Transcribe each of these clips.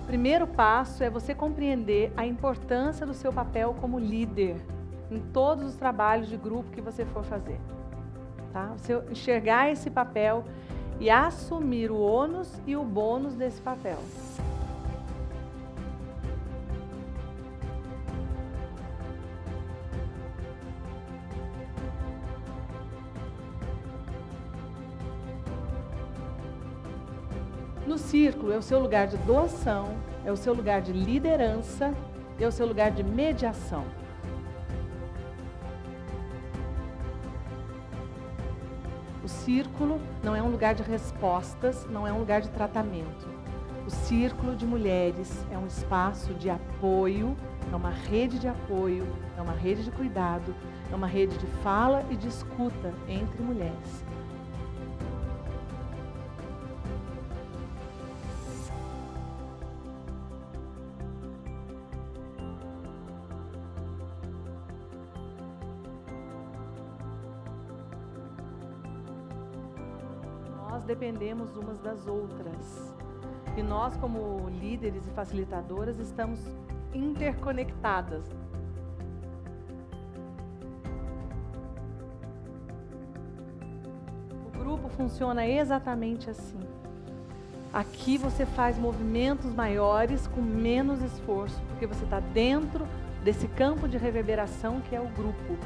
primeiro passo é você compreender a importância do seu papel como líder em todos os trabalhos de grupo que você for fazer. Tá? Você enxergar esse papel e assumir o ônus e o bônus desse papel. No círculo é o seu lugar de doação, é o seu lugar de liderança, é o seu lugar de mediação. O círculo não é um lugar de respostas, não é um lugar de tratamento. O círculo de mulheres é um espaço de apoio, é uma rede de apoio, é uma rede de cuidado, é uma rede de fala e de escuta entre mulheres. Nós dependemos umas das outras. E nós, como líderes e facilitadoras, estamos interconectadas. O grupo funciona exatamente assim. Aqui você faz movimentos maiores com menos esforço, porque você está dentro desse campo de reverberação que é o grupo.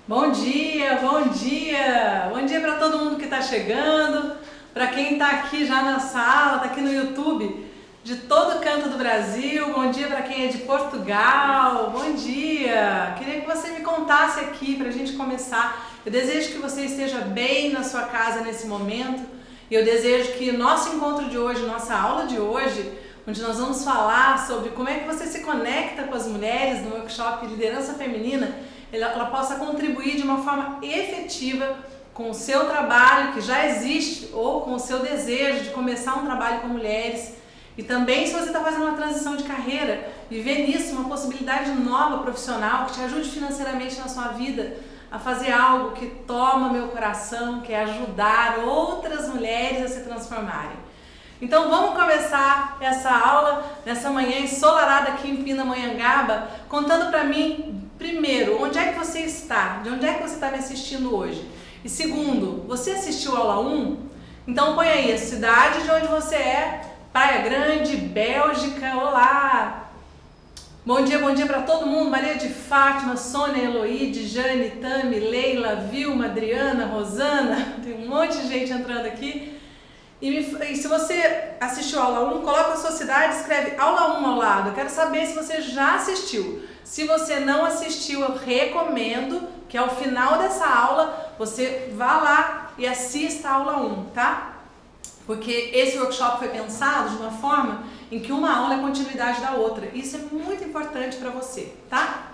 Bom dia, bom dia! Bom dia para todo mundo que está chegando, para quem está aqui já na sala, está aqui no YouTube, de todo canto do Brasil. Bom dia para quem é de Portugal, bom dia! Queria que você me contasse aqui para a gente começar. Eu desejo que você esteja bem na sua casa nesse momento e eu desejo que nosso encontro de hoje, nossa aula de hoje, onde nós vamos falar sobre como é que você se conecta com as mulheres no workshop Liderança Feminina, ela possa contribuir de uma forma efetiva com o seu trabalho que já existe ou com o seu desejo de começar um trabalho com mulheres. E também, se você está fazendo uma transição de carreira, viver nisso uma possibilidade nova profissional que te ajude financeiramente na sua vida a fazer algo que toma meu coração, que é ajudar outras mulheres a se transformarem. Então vamos começar essa aula nessa manhã ensolarada aqui em Pindamonhangaba, contando para mim, primeiro, onde é que você está? De onde é que você está me assistindo hoje? E segundo, você assistiu a aula 1? Então põe aí a cidade de onde você é, Praia Grande, Bélgica, olá! Bom dia para todo mundo, Maria de Fátima, Sônia, Eloíde, Jane, Tami, Leila, Vilma, Adriana, Rosana, tem um monte de gente entrando aqui. E se você assistiu a aula 1, coloca a sua cidade, escreve aula 1 ao lado. Eu quero saber se você já assistiu. Se você não assistiu, eu recomendo que ao final dessa aula você vá lá e assista a aula 1, tá? Porque esse workshop foi pensado de uma forma em que uma aula é continuidade da outra. Isso é muito importante para você, tá?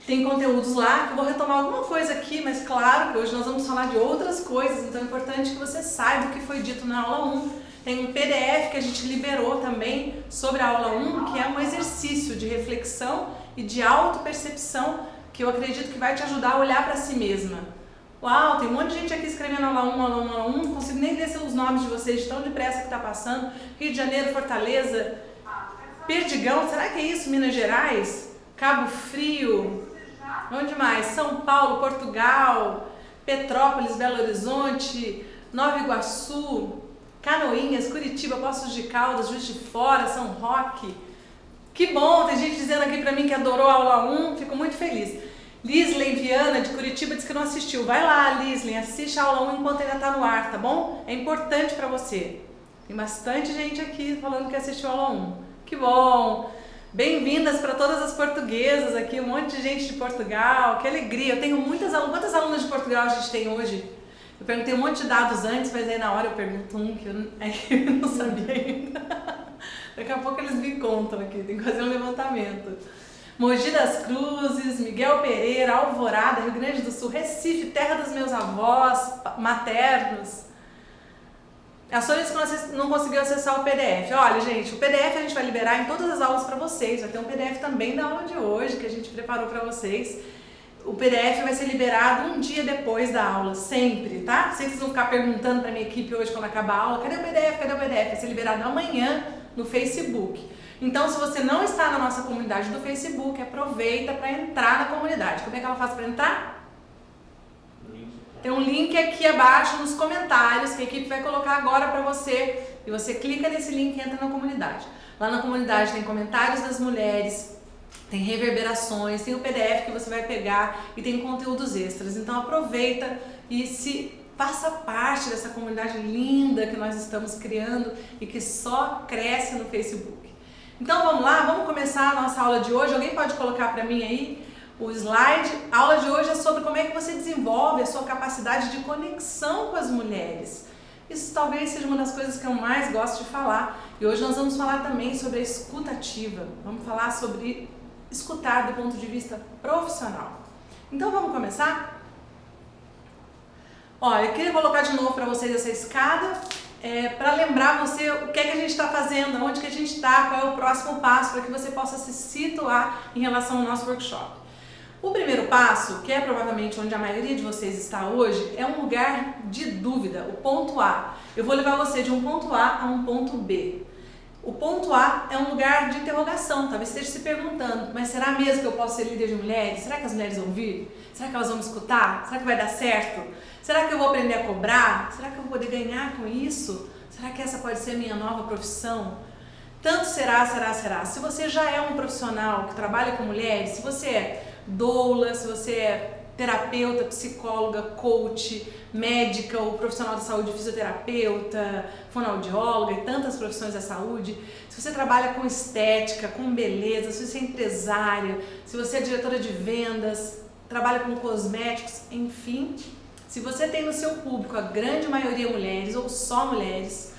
Tem conteúdos lá, que eu vou retomar alguma coisa aqui, mas claro que hoje nós vamos falar de outras coisas, então é importante que você saiba o que foi dito na aula 1. Tem um PDF que a gente liberou também sobre a aula 1, que é um exercício de reflexão e de autopercepção, que eu acredito que vai te ajudar a olhar para si mesma. Uau, tem um monte de gente aqui escrevendo aula 1, aula 1, aula 1, não consigo nem ler os nomes de vocês, de tão depressa que está passando. Rio de Janeiro, Fortaleza, Perdigão, será que é isso? Minas Gerais? Cabo Frio, onde mais? São Paulo, Portugal, Petrópolis, Belo Horizonte, Nova Iguaçu, Canoinhas, Curitiba, Poços de Caldas, Juiz de Fora, São Roque. Que bom, tem gente dizendo aqui pra mim que adorou a aula 1, fico muito feliz. Lislen Viana, de Curitiba, disse que não assistiu. Vai lá, Lislen, assiste a aula 1 enquanto ainda tá no ar, tá bom? É importante pra você. Tem bastante gente aqui falando que assistiu a aula 1. Que bom! Bem-vindas para todas as portuguesas aqui, um monte de gente de Portugal, que alegria. Eu tenho muitas alunas. Quantas alunas de Portugal a gente tem hoje? Eu perguntei um monte de dados antes, mas aí na hora eu pergunto um que eu não sabia ainda. Daqui a pouco eles me contam aqui, tem que fazer um levantamento. Mogi das Cruzes, Miguel Pereira, Alvorada, Rio Grande do Sul, Recife, terra dos meus avós maternos. A Sônia disse que não conseguiu acessar o PDF. Olha, gente, o PDF a gente vai liberar em todas as aulas para vocês. Vai ter um PDF também da aula de hoje que a gente preparou para vocês. O PDF vai ser liberado um dia depois da aula, sempre, tá? Sei que vocês vão ficar perguntando para minha equipe hoje quando acabar a aula, cadê o PDF? Cadê o PDF? Vai ser liberado amanhã no Facebook. Então, se você não está na nossa comunidade do Facebook, aproveita para entrar na comunidade. Como é que ela faz para entrar? Tem um link aqui abaixo nos comentários que a equipe vai colocar agora para você. E você clica nesse link e entra na comunidade. Lá na comunidade tem comentários das mulheres, tem reverberações, tem o PDF que você vai pegar e tem conteúdos extras. Então aproveita e faça parte dessa comunidade linda que nós estamos criando e que só cresce no Facebook. Então vamos lá, vamos começar a nossa aula de hoje. Alguém pode colocar para mim aí o slide? A aula de hoje é sobre como é que você desenvolve a sua capacidade de conexão com as mulheres. Isso talvez seja uma das coisas que eu mais gosto de falar. E hoje nós vamos falar também sobre a escuta ativa. Vamos falar sobre escutar do ponto de vista profissional. Então vamos começar? Olha, eu queria colocar de novo para vocês essa escada para lembrar você o que é que a gente está fazendo, onde que a gente está, qual é o próximo passo para que você possa se situar em relação ao nosso workshop. O primeiro passo, que é provavelmente onde a maioria de vocês está hoje, é um lugar de dúvida, o ponto A. Eu vou levar você de um ponto A a um ponto B. O ponto A é um lugar de interrogação, talvez você esteja se perguntando, mas será mesmo que eu posso ser líder de mulheres? Será que as mulheres vão vir? Será que elas vão me escutar? Será que vai dar certo? Será que eu vou aprender a cobrar? Será que eu vou poder ganhar com isso? Será que essa pode ser a minha nova profissão? Tanto será. Se você já é um profissional que trabalha com mulheres, se você é doula, se você é terapeuta, psicóloga, coach, médica ou profissional da saúde, fisioterapeuta, fonoaudióloga e tantas profissões da saúde, se você trabalha com estética, com beleza, se você é empresária, se você é diretora de vendas, trabalha com cosméticos, enfim, se você tem no seu público a grande maioria mulheres ou só mulheres,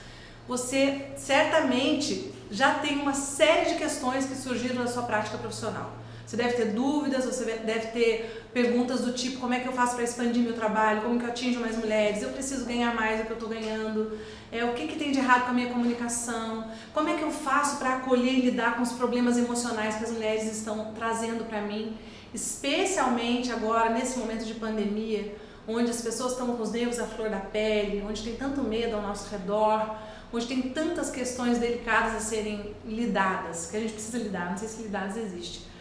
você certamente já tem uma série de questões que surgiram na sua prática profissional. Você deve ter dúvidas, você deve ter perguntas do tipo: como é que eu faço para expandir meu trabalho, como que eu atinjo mais mulheres, eu preciso ganhar mais do que eu estou ganhando, o que tem de errado com a minha comunicação, como é que eu faço para acolher e lidar com os problemas emocionais que as mulheres estão trazendo para mim, especialmente agora nesse momento de pandemia, onde as pessoas estão com os nervos à flor da pele, onde tem tanto medo ao nosso redor, onde tem tantas questões delicadas a serem lidadas, que a gente precisa lidar, não sei se lidadas existe.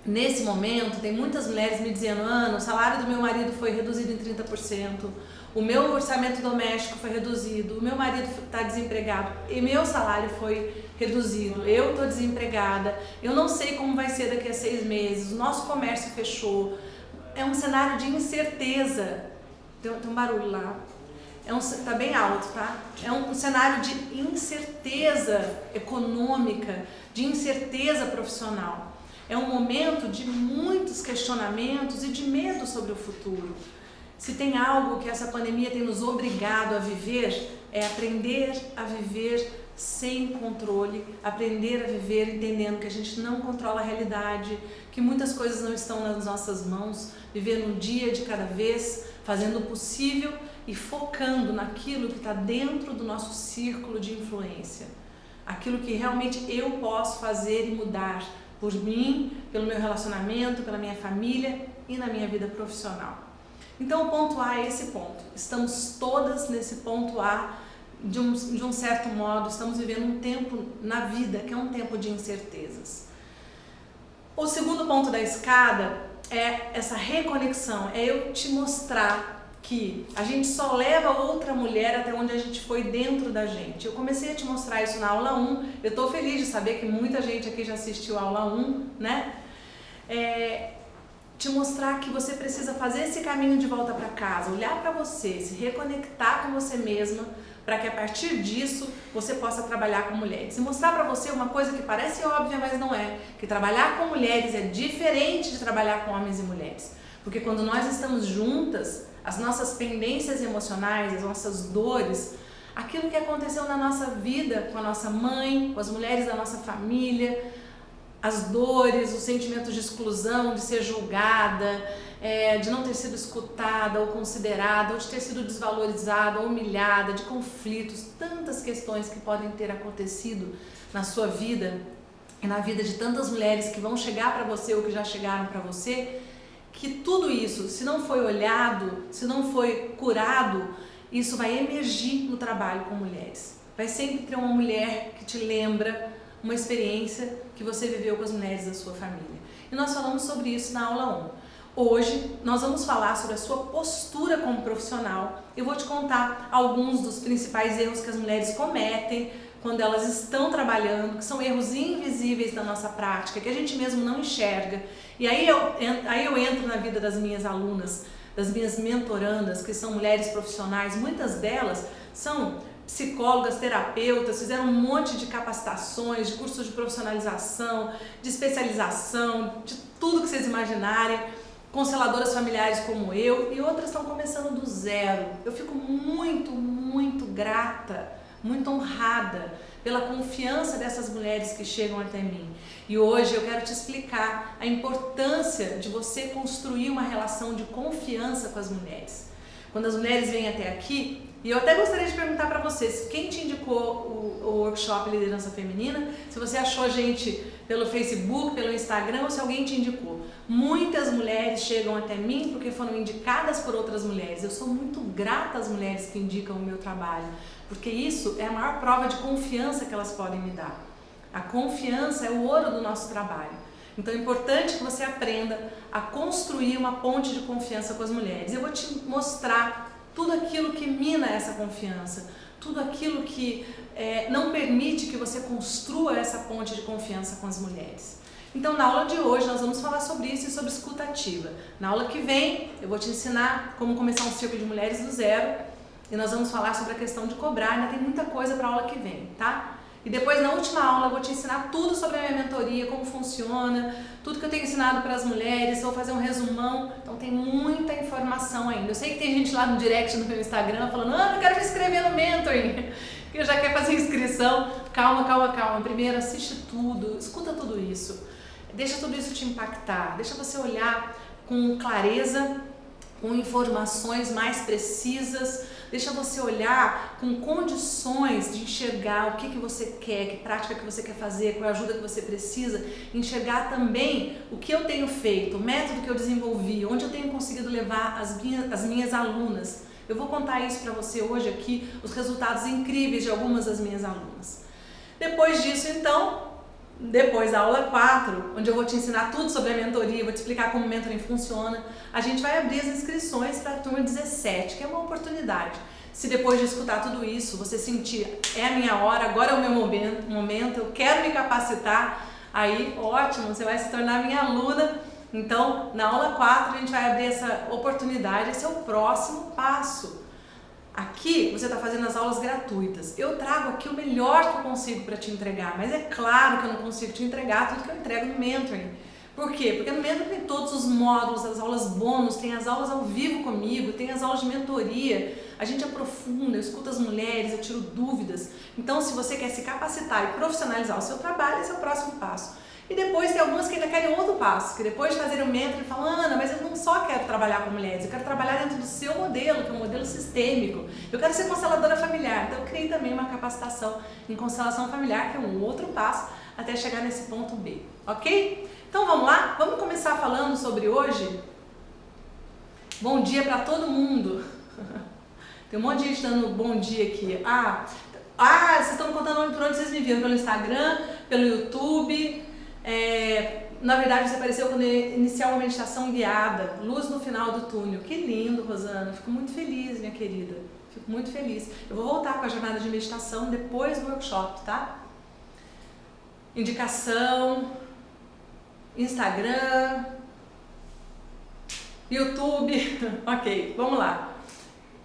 Nesse momento, tem muitas mulheres me dizendo: Ana, o salário do meu marido foi reduzido em 30%, o meu orçamento doméstico foi reduzido, o meu marido está desempregado e meu salário foi reduzido, eu estou desempregada, eu não sei como vai ser daqui a 6 meses, o nosso comércio fechou. É um cenário de incerteza. Tem um barulho lá. Tá bem alto, tá? É um cenário de incerteza econômica, de incerteza profissional. É um momento de muitos questionamentos e de medo sobre o futuro. Se tem algo que essa pandemia tem nos obrigado a viver, é aprender a viver sem controle, aprender a viver entendendo que a gente não controla a realidade, que muitas coisas não estão nas nossas mãos, viver um dia de cada vez, fazendo o possível e focando naquilo que está dentro do nosso círculo de influência, aquilo que realmente eu posso fazer e mudar por mim, pelo meu relacionamento, pela minha família e na minha vida profissional. Então o ponto A é esse ponto, estamos todas nesse ponto A. De um certo modo, estamos vivendo um tempo na vida que é um tempo de incertezas. O segundo ponto da escada é essa reconexão, é eu te mostrar que a gente só leva outra mulher até onde a gente foi dentro da gente. Eu comecei a te mostrar isso na aula 1, eu estou feliz de saber que muita gente aqui já assistiu a aula 1, né? Te mostrar que você precisa fazer esse caminho de volta para casa, olhar para você, se reconectar com você mesma, para que a partir disso você possa trabalhar com mulheres. E mostrar para você uma coisa que parece óbvia, mas não é, que trabalhar com mulheres é diferente de trabalhar com homens e mulheres. Porque quando nós estamos juntas, as nossas pendências emocionais, as nossas dores, aquilo que aconteceu na nossa vida, com a nossa mãe, com as mulheres da nossa família, as dores, os sentimentos de exclusão, de ser julgada, de não ter sido escutada ou considerada, ou de ter sido desvalorizada ou humilhada, de conflitos, tantas questões que podem ter acontecido na sua vida e na vida de tantas mulheres que vão chegar para você ou que já chegaram para você, que tudo isso, se não foi olhado, se não foi curado, isso vai emergir no trabalho com mulheres. Vai sempre ter uma mulher que te lembra uma experiência que você viveu com as mulheres da sua família. E nós falamos sobre isso na aula 1. Hoje nós vamos falar sobre a sua postura como profissional. Eu vou te contar alguns dos principais erros que as mulheres cometem quando elas estão trabalhando, que são erros invisíveis da nossa prática, que a gente mesmo não enxerga. E aí eu entro na vida das minhas alunas, das minhas mentorandas, que são mulheres profissionais. Muitas delas são psicólogas, terapeutas, fizeram um monte de capacitações, de cursos de profissionalização, de especialização, de tudo que vocês imaginarem, conseladoras familiares como eu, e outras estão começando do zero. Eu fico muito, muito grata, muito honrada pela confiança dessas mulheres que chegam até mim. E hoje eu quero te explicar a importância de você construir uma relação de confiança com as mulheres. Quando as mulheres vêm até aqui, e eu até gostaria de perguntar para vocês, quem te indicou o workshop Liderança Feminina? Se você achou a gente pelo Facebook, pelo Instagram, ou se alguém te indicou. Muitas mulheres chegam até mim porque foram indicadas por outras mulheres. Eu sou muito grata às mulheres que indicam o meu trabalho, porque isso é a maior prova de confiança que elas podem me dar. A confiança é o ouro do nosso trabalho. Então é importante que você aprenda a construir uma ponte de confiança com as mulheres. Eu vou te mostrar tudo aquilo que mina essa confiança, tudo aquilo que não permite que você construa essa ponte de confiança com as mulheres. Então na aula de hoje nós vamos falar sobre isso e sobre escuta ativa. Na aula que vem eu vou te ensinar como começar um círculo de mulheres do zero e nós vamos falar sobre a questão de cobrar. Ainda tem muita coisa para a aula que vem, tá? E depois, na última aula, eu vou te ensinar tudo sobre a minha mentoria, como funciona, tudo que eu tenho ensinado para as mulheres, vou fazer um resumão, então tem muita informação ainda. Eu sei que tem gente lá no direct no meu Instagram falando, eu quero me inscrever no mentoring, que já quer fazer inscrição. Calma, calma, calma. Primeiro, assiste tudo, escuta tudo isso, deixa tudo isso te impactar, deixa você olhar com clareza, com informações mais precisas, deixa você olhar com condições de enxergar o que você quer, que prática que você quer fazer, qual é a ajuda que você precisa, enxergar também o que eu tenho feito, o método que eu desenvolvi, onde eu tenho conseguido levar as minhas alunas. Eu vou contar isso para você hoje aqui, os resultados incríveis de algumas das minhas alunas. Depois disso, então, depois da aula 4, onde eu vou te ensinar tudo sobre a mentoria, vou te explicar como o mentoring funciona, a gente vai abrir as inscrições para a turma 17, que é uma oportunidade. Se depois de escutar tudo isso, você sentir, é a minha hora, agora é o meu momento, eu quero me capacitar, aí ótimo, você vai se tornar minha aluna. Então, na aula 4, a gente vai abrir essa oportunidade, esse é o próximo passo. Aqui você está fazendo as aulas gratuitas. Eu trago aqui o melhor que eu consigo para te entregar, mas é claro que eu não consigo te entregar tudo que eu entrego no mentoring. Por quê? Porque no mentoring tem todos os módulos, as aulas bônus, tem as aulas ao vivo comigo, tem as aulas de mentoria, a gente aprofunda, eu escuto as mulheres, eu tiro dúvidas. Então, se você quer se capacitar e profissionalizar o seu trabalho, esse é o próximo passo. E depois tem algumas que ainda querem outro passo, que depois de fazer o mentoring falam, Ana, mas eu não só quero trabalhar com mulheres, eu quero trabalhar dentro do seu modelo, que é um modelo sistêmico. Eu quero ser consteladora familiar. Então eu criei também uma capacitação em constelação familiar, que é um outro passo, até chegar nesse ponto B, ok? Então vamos lá? Vamos começar falando sobre hoje? Bom dia para todo mundo. Tem um monte de gente dando bom dia aqui. Vocês estão me contando por onde vocês me viram, pelo Instagram, pelo YouTube. Na verdade, você apareceu quando eu iniciar uma meditação guiada, luz no final do túnel. Que lindo, Rosana. Fico muito feliz, minha querida. Fico muito feliz. Eu vou voltar com a jornada de meditação depois do workshop, tá? Indicação, Instagram, YouTube. Ok, vamos lá.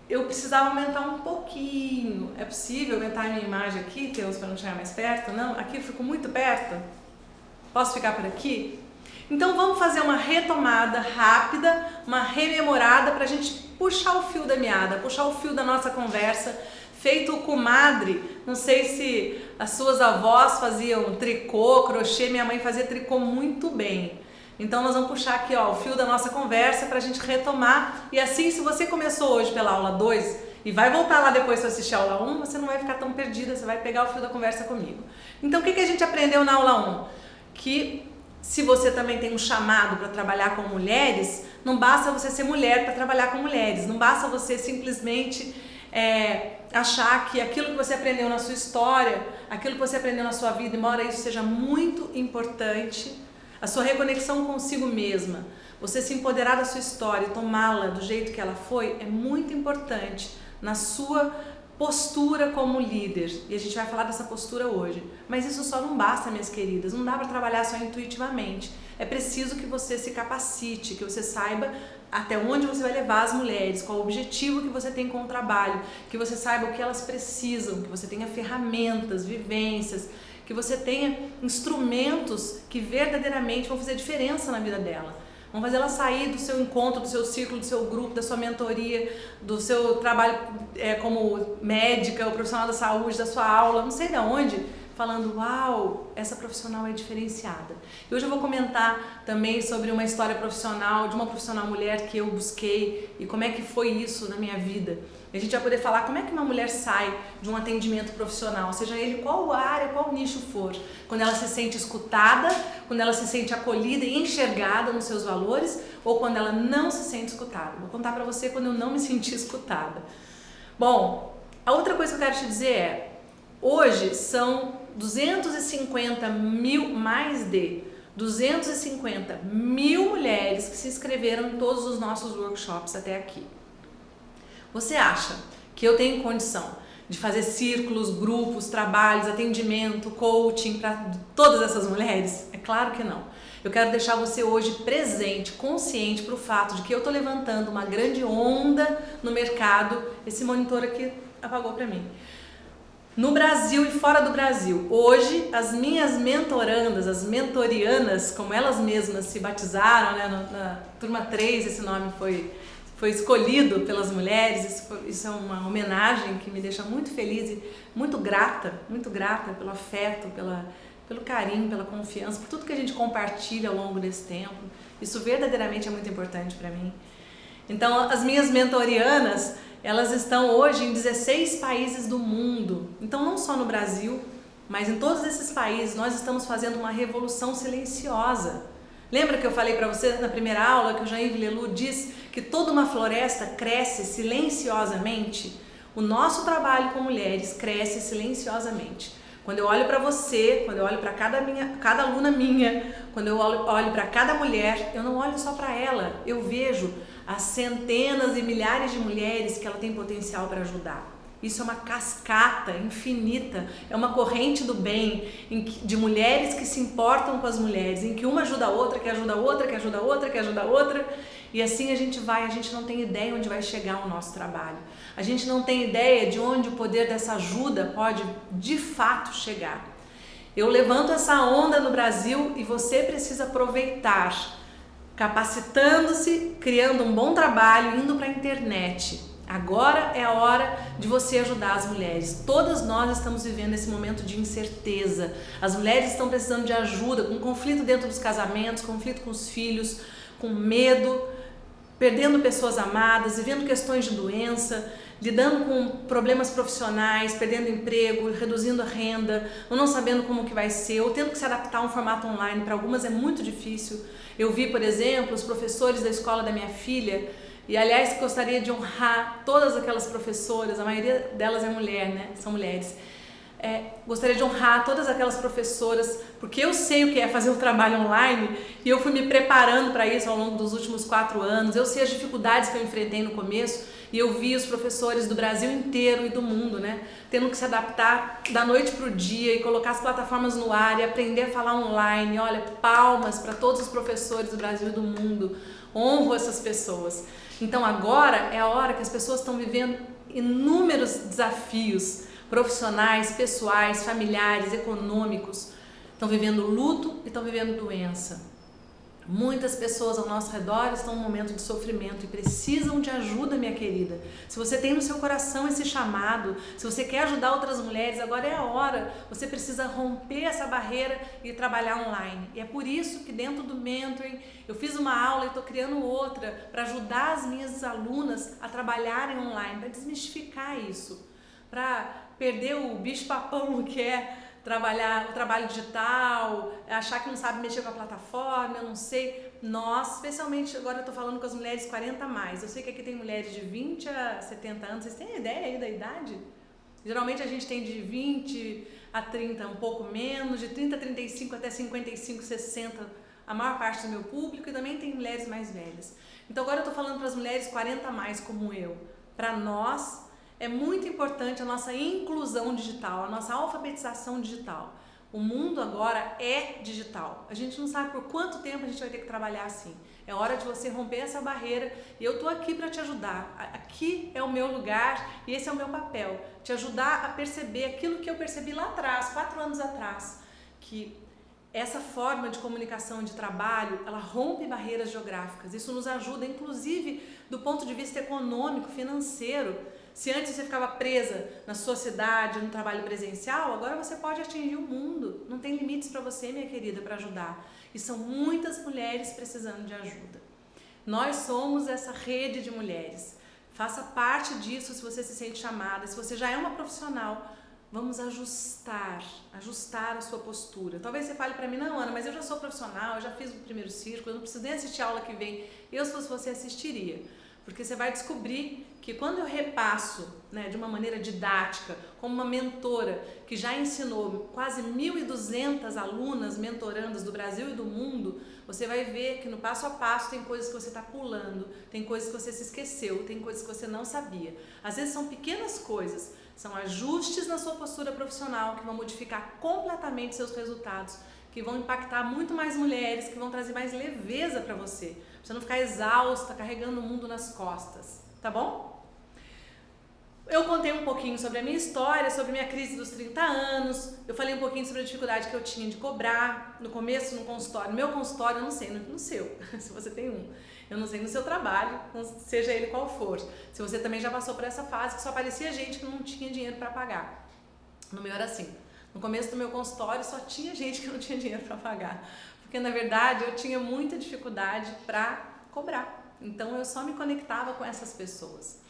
Eu precisava aumentar um pouquinho. É possível aumentar a minha imagem aqui, Teus, para não chegar mais perto? Não? Aqui eu fico muito perto. Posso ficar por aqui? Então vamos fazer uma retomada rápida, uma rememorada para a gente puxar o fio da meada, puxar o fio da nossa conversa, feito comadre. Não sei se as suas avós faziam tricô, crochê, minha mãe fazia tricô muito bem. Então nós vamos puxar aqui, ó, o fio da nossa conversa para a gente retomar. E assim, se você começou hoje pela aula 2 e vai voltar lá depois para assistir a aula 1, você não vai ficar tão perdida, você vai pegar o fio da conversa comigo. Então o que a gente aprendeu na aula 1? Que se você também tem um chamado para trabalhar com mulheres, não basta você ser mulher para trabalhar com mulheres, não basta você simplesmente achar que aquilo que você aprendeu na sua história, aquilo que você aprendeu na sua vida, embora isso seja muito importante, a sua reconexão consigo mesma, você se empoderar da sua história e tomá-la do jeito que ela foi, é muito importante na sua postura como líder. E a gente vai falar dessa postura hoje. Mas isso só não basta, minhas queridas, não dá para trabalhar só intuitivamente. É preciso que você se capacite, que você saiba até onde você vai levar as mulheres, qual o objetivo que você tem com o trabalho, que você saiba o que elas precisam, que você tenha ferramentas, vivências, que você tenha instrumentos que verdadeiramente vão fazer diferença na vida dela. Vão fazer ela sair do seu encontro, do seu círculo, do seu grupo, da sua mentoria, do seu trabalho como médica ou profissional da saúde, da sua aula, não sei de onde, falando, uau, essa profissional é diferenciada. E hoje eu vou comentar também sobre uma história profissional, de uma profissional mulher que eu busquei e como é que foi isso na minha vida. E a gente vai poder falar como é que uma mulher sai de um atendimento profissional, seja ele qual área, qual nicho for, quando ela se sente escutada, quando ela se sente acolhida e enxergada nos seus valores, ou quando ela não se sente escutada. Vou contar pra você quando eu não me senti escutada. Bom, a outra coisa que eu quero te dizer é, hoje são 250 mil, mais de 250 mil mulheres que se inscreveram em todos os nossos workshops até aqui. Você acha que eu tenho condição de fazer círculos, grupos, trabalhos, atendimento, coaching para todas essas mulheres? É claro que não. Eu quero deixar você hoje presente, consciente para o fato de que eu estou levantando uma grande onda no mercado. Esse monitor aqui apagou para mim. No Brasil e fora do Brasil. Hoje, as minhas mentorandas, as mentorianas, como elas mesmas se batizaram, né, na turma 3, esse nome foi escolhido pelas mulheres. Isso é uma homenagem que me deixa muito feliz e muito grata pelo afeto, pelo carinho, pela confiança, por tudo que a gente compartilha ao longo desse tempo. Isso verdadeiramente é muito importante para mim. Então, as minhas mentorianas, elas estão hoje em 16 países do mundo. Então, não só no Brasil, mas em todos esses países nós estamos fazendo uma revolução silenciosa. Lembra que eu falei para você na primeira aula que o Jean-Yves Leloup diz que toda uma floresta cresce silenciosamente? O nosso trabalho com mulheres cresce silenciosamente. Quando eu olho para você, quando eu olho para cada aluna minha, quando eu olho para cada mulher, eu não olho só para ela, eu vejo as centenas e milhares de mulheres que ela tem potencial para ajudar. Isso é uma cascata infinita, é uma corrente do bem de mulheres que se importam com as mulheres, em que uma ajuda a outra, que ajuda a outra, que ajuda a outra, que ajuda a outra, e assim a gente não tem ideia onde vai chegar o nosso trabalho. A gente não tem ideia de onde o poder dessa ajuda pode de fato chegar. Eu levanto essa onda no Brasil e você precisa aproveitar, capacitando-se, criando um bom trabalho, indo para a internet. Agora é a hora de você ajudar as mulheres. Todas nós estamos vivendo esse momento de incerteza. As mulheres estão precisando de ajuda, com conflito dentro dos casamentos, conflito com os filhos, com medo, perdendo pessoas amadas, vivendo questões de doença, lidando com problemas profissionais, perdendo emprego, reduzindo a renda, ou não sabendo como que vai ser, ou tendo que se adaptar a um formato online. Para algumas é muito difícil. Eu vi, por exemplo, os professores da escola da minha filha, e aliás gostaria de honrar todas aquelas professoras, a maioria delas é mulher, né? São mulheres. Gostaria de honrar todas aquelas professoras, porque eu sei o que é fazer um trabalho online e eu fui me preparando para isso ao longo dos últimos 4 anos. Eu sei as dificuldades que eu enfrentei no começo e eu vi os professores do Brasil inteiro e do mundo, né, tendo que se adaptar da noite para o dia e colocar as plataformas no ar e aprender a falar online. Olha, palmas para todos os professores do Brasil e do mundo. Honro essas pessoas. Então agora é a hora que as pessoas estão vivendo inúmeros desafios profissionais, pessoais, familiares, econômicos, estão vivendo luto e estão vivendo doença. Muitas pessoas ao nosso redor estão num momento de sofrimento e precisam de ajuda, minha querida. Se você tem no seu coração esse chamado, se você quer ajudar outras mulheres, agora é a hora. Você precisa romper essa barreira e trabalhar online. E é por isso que dentro do mentoring eu fiz uma aula e estou criando outra para ajudar as minhas alunas a trabalharem online, para desmistificar isso, para perder o bicho-papão que é trabalhar o trabalho digital, achar que não sabe mexer com a plataforma, eu não sei. Nós, especialmente agora eu estou falando com as mulheres 40 a mais, eu sei que aqui tem mulheres de 20 a 70 anos, vocês têm ideia aí da idade? Geralmente a gente tem de 20 a 30, um pouco menos, de 30 a 35 até 55, 60, a maior parte do meu público, e também tem mulheres mais velhas. Então agora eu estou falando para as mulheres 40 a mais como eu. Para nós, é muito importante a nossa inclusão digital, a nossa alfabetização digital. O mundo agora é digital. A gente não sabe por quanto tempo a gente vai ter que trabalhar assim. É hora de você romper essa barreira e eu estou aqui para te ajudar. Aqui é o meu lugar e esse é o meu papel. Te ajudar a perceber aquilo que eu percebi lá atrás, 4 anos atrás, que essa forma de comunicação de trabalho, ela rompe barreiras geográficas. Isso nos ajuda, inclusive, do ponto de vista econômico, financeiro. Se antes você ficava presa na sua cidade, no trabalho presencial, agora você pode atingir o mundo. Não tem limites para você, minha querida, para ajudar. E são muitas mulheres precisando de ajuda. Nós somos essa rede de mulheres. Faça parte disso se você se sente chamada. Se você já é uma profissional, vamos ajustar a sua postura. Talvez você fale para mim, não, Ana, mas eu já sou profissional, eu já fiz o primeiro círculo, eu não preciso nem assistir a aula que vem. Eu, se fosse você, assistiria. Porque você vai descobrir que quando eu repasso, né, de uma maneira didática, como uma mentora que já ensinou quase 1.200 alunas mentorandas do Brasil e do mundo, você vai ver que no passo a passo tem coisas que você está pulando, tem coisas que você se esqueceu, tem coisas que você não sabia. Às vezes são pequenas coisas, são ajustes na sua postura profissional que vão modificar completamente seus resultados, que vão impactar muito mais mulheres, que vão trazer mais leveza para você não ficar exausta, carregando o mundo nas costas, tá bom? Eu contei um pouquinho sobre a minha história, sobre minha crise dos 30 anos, eu falei um pouquinho sobre a dificuldade que eu tinha de cobrar, no começo no consultório, no meu consultório eu não sei, no seu, se você tem um, eu não sei no seu trabalho, seja ele qual for, se você também já passou por essa fase que só aparecia gente que não tinha dinheiro para pagar, no meu era assim, no começo do meu consultório só tinha gente que não tinha dinheiro para pagar, porque na verdade eu tinha muita dificuldade para cobrar, então eu só me conectava com essas pessoas.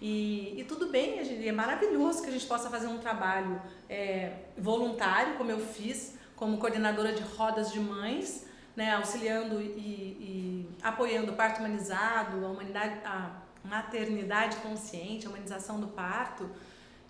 E tudo bem, é maravilhoso que a gente possa fazer um trabalho voluntário, como eu fiz, como coordenadora de rodas de mães, né, auxiliando e apoiando o parto humanizado, a maternidade consciente, a humanização do parto,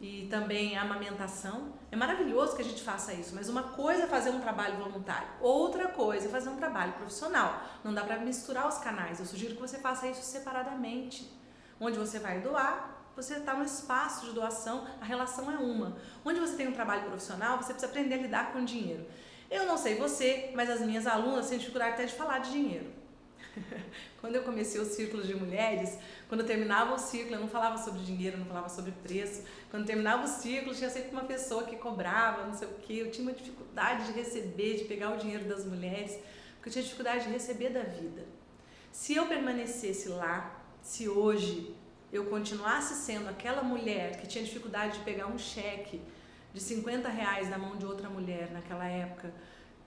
e também a amamentação. É maravilhoso que a gente faça isso, mas uma coisa é fazer um trabalho voluntário, outra coisa é fazer um trabalho profissional. Não dá para misturar os canais, eu sugiro que você faça isso separadamente. Onde você vai doar, você está no espaço de doação, a relação é uma. Onde você tem um trabalho profissional, você precisa aprender a lidar com o dinheiro. Eu não sei você, mas as minhas alunas têm dificuldade até de falar de dinheiro. Quando eu comecei o círculo de mulheres, quando eu terminava o ciclo, eu não falava sobre dinheiro, eu não falava sobre preço. Quando eu terminava o ciclo, tinha sempre uma pessoa que cobrava, não sei o quê. Eu tinha uma dificuldade de receber, de pegar o dinheiro das mulheres, porque eu tinha dificuldade de receber da vida. Se eu permanecesse lá, se hoje eu continuasse sendo aquela mulher que tinha dificuldade de pegar um cheque de R$50 na mão de outra mulher naquela época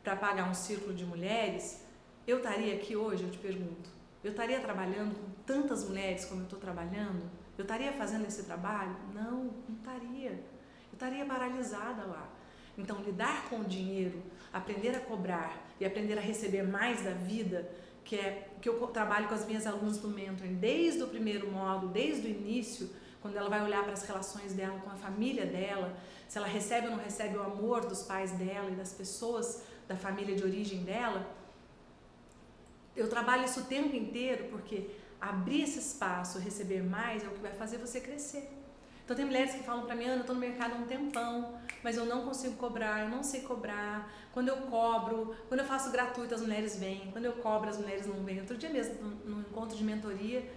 para pagar um círculo de mulheres, eu estaria aqui hoje, eu te pergunto? Eu estaria trabalhando com tantas mulheres como eu estou trabalhando? Eu estaria fazendo esse trabalho? Não estaria. Eu estaria paralisada lá. Então, lidar com o dinheiro, aprender a cobrar e aprender a receber mais da vida, que eu trabalho com as minhas alunas do mentoring, desde o primeiro módulo, desde o início, quando ela vai olhar para as relações dela com a família dela, se ela recebe ou não recebe o amor dos pais dela e das pessoas da família de origem dela. Eu trabalho isso o tempo inteiro porque abrir esse espaço, receber mais, é o que vai fazer você crescer. Então tem mulheres que falam pra mim, Ana, eu estou no mercado há um tempão, mas eu não consigo cobrar, eu não sei cobrar. Quando eu cobro, quando eu faço gratuito, as mulheres vêm. Quando eu cobro, as mulheres não vêm. Outro dia mesmo, no encontro de mentoria,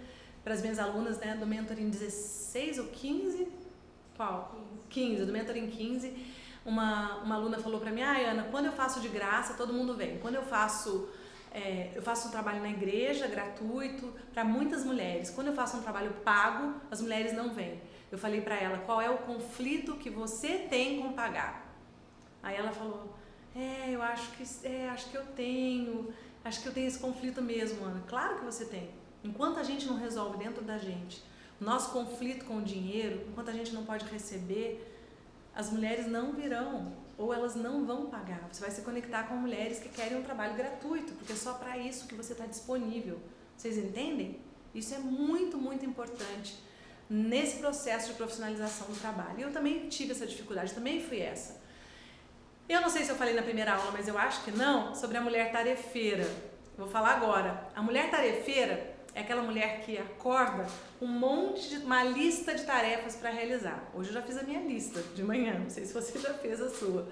para as minhas alunas, né, do mentoring 16 ou 15, qual? 15, do mentoring 15, uma aluna falou pra mim, Ana, quando eu faço de graça, todo mundo vem. Quando eu faço eu faço um trabalho na igreja, gratuito, para muitas mulheres. Quando eu faço um trabalho pago, as mulheres não vêm. Eu falei para ela, qual é o conflito que você tem com pagar? Aí ela falou, eu acho que eu tenho esse conflito mesmo, Ana. Claro que você tem. Enquanto a gente não resolve dentro da gente o nosso conflito com o dinheiro, enquanto a gente não pode receber, as mulheres não virão, ou elas não vão pagar. Você vai se conectar com mulheres que querem um trabalho gratuito, porque é só para isso que você está disponível. Vocês entendem? Isso é muito, muito importante nesse processo de profissionalização do trabalho. E eu também tive essa dificuldade, também fui essa. Eu não sei se eu falei na primeira aula, mas eu acho que não, sobre a mulher tarefeira. Vou falar agora. A mulher tarefeira é aquela mulher que acorda com uma lista de tarefas para realizar. Hoje eu já fiz a minha lista de manhã, não sei se você já fez a sua.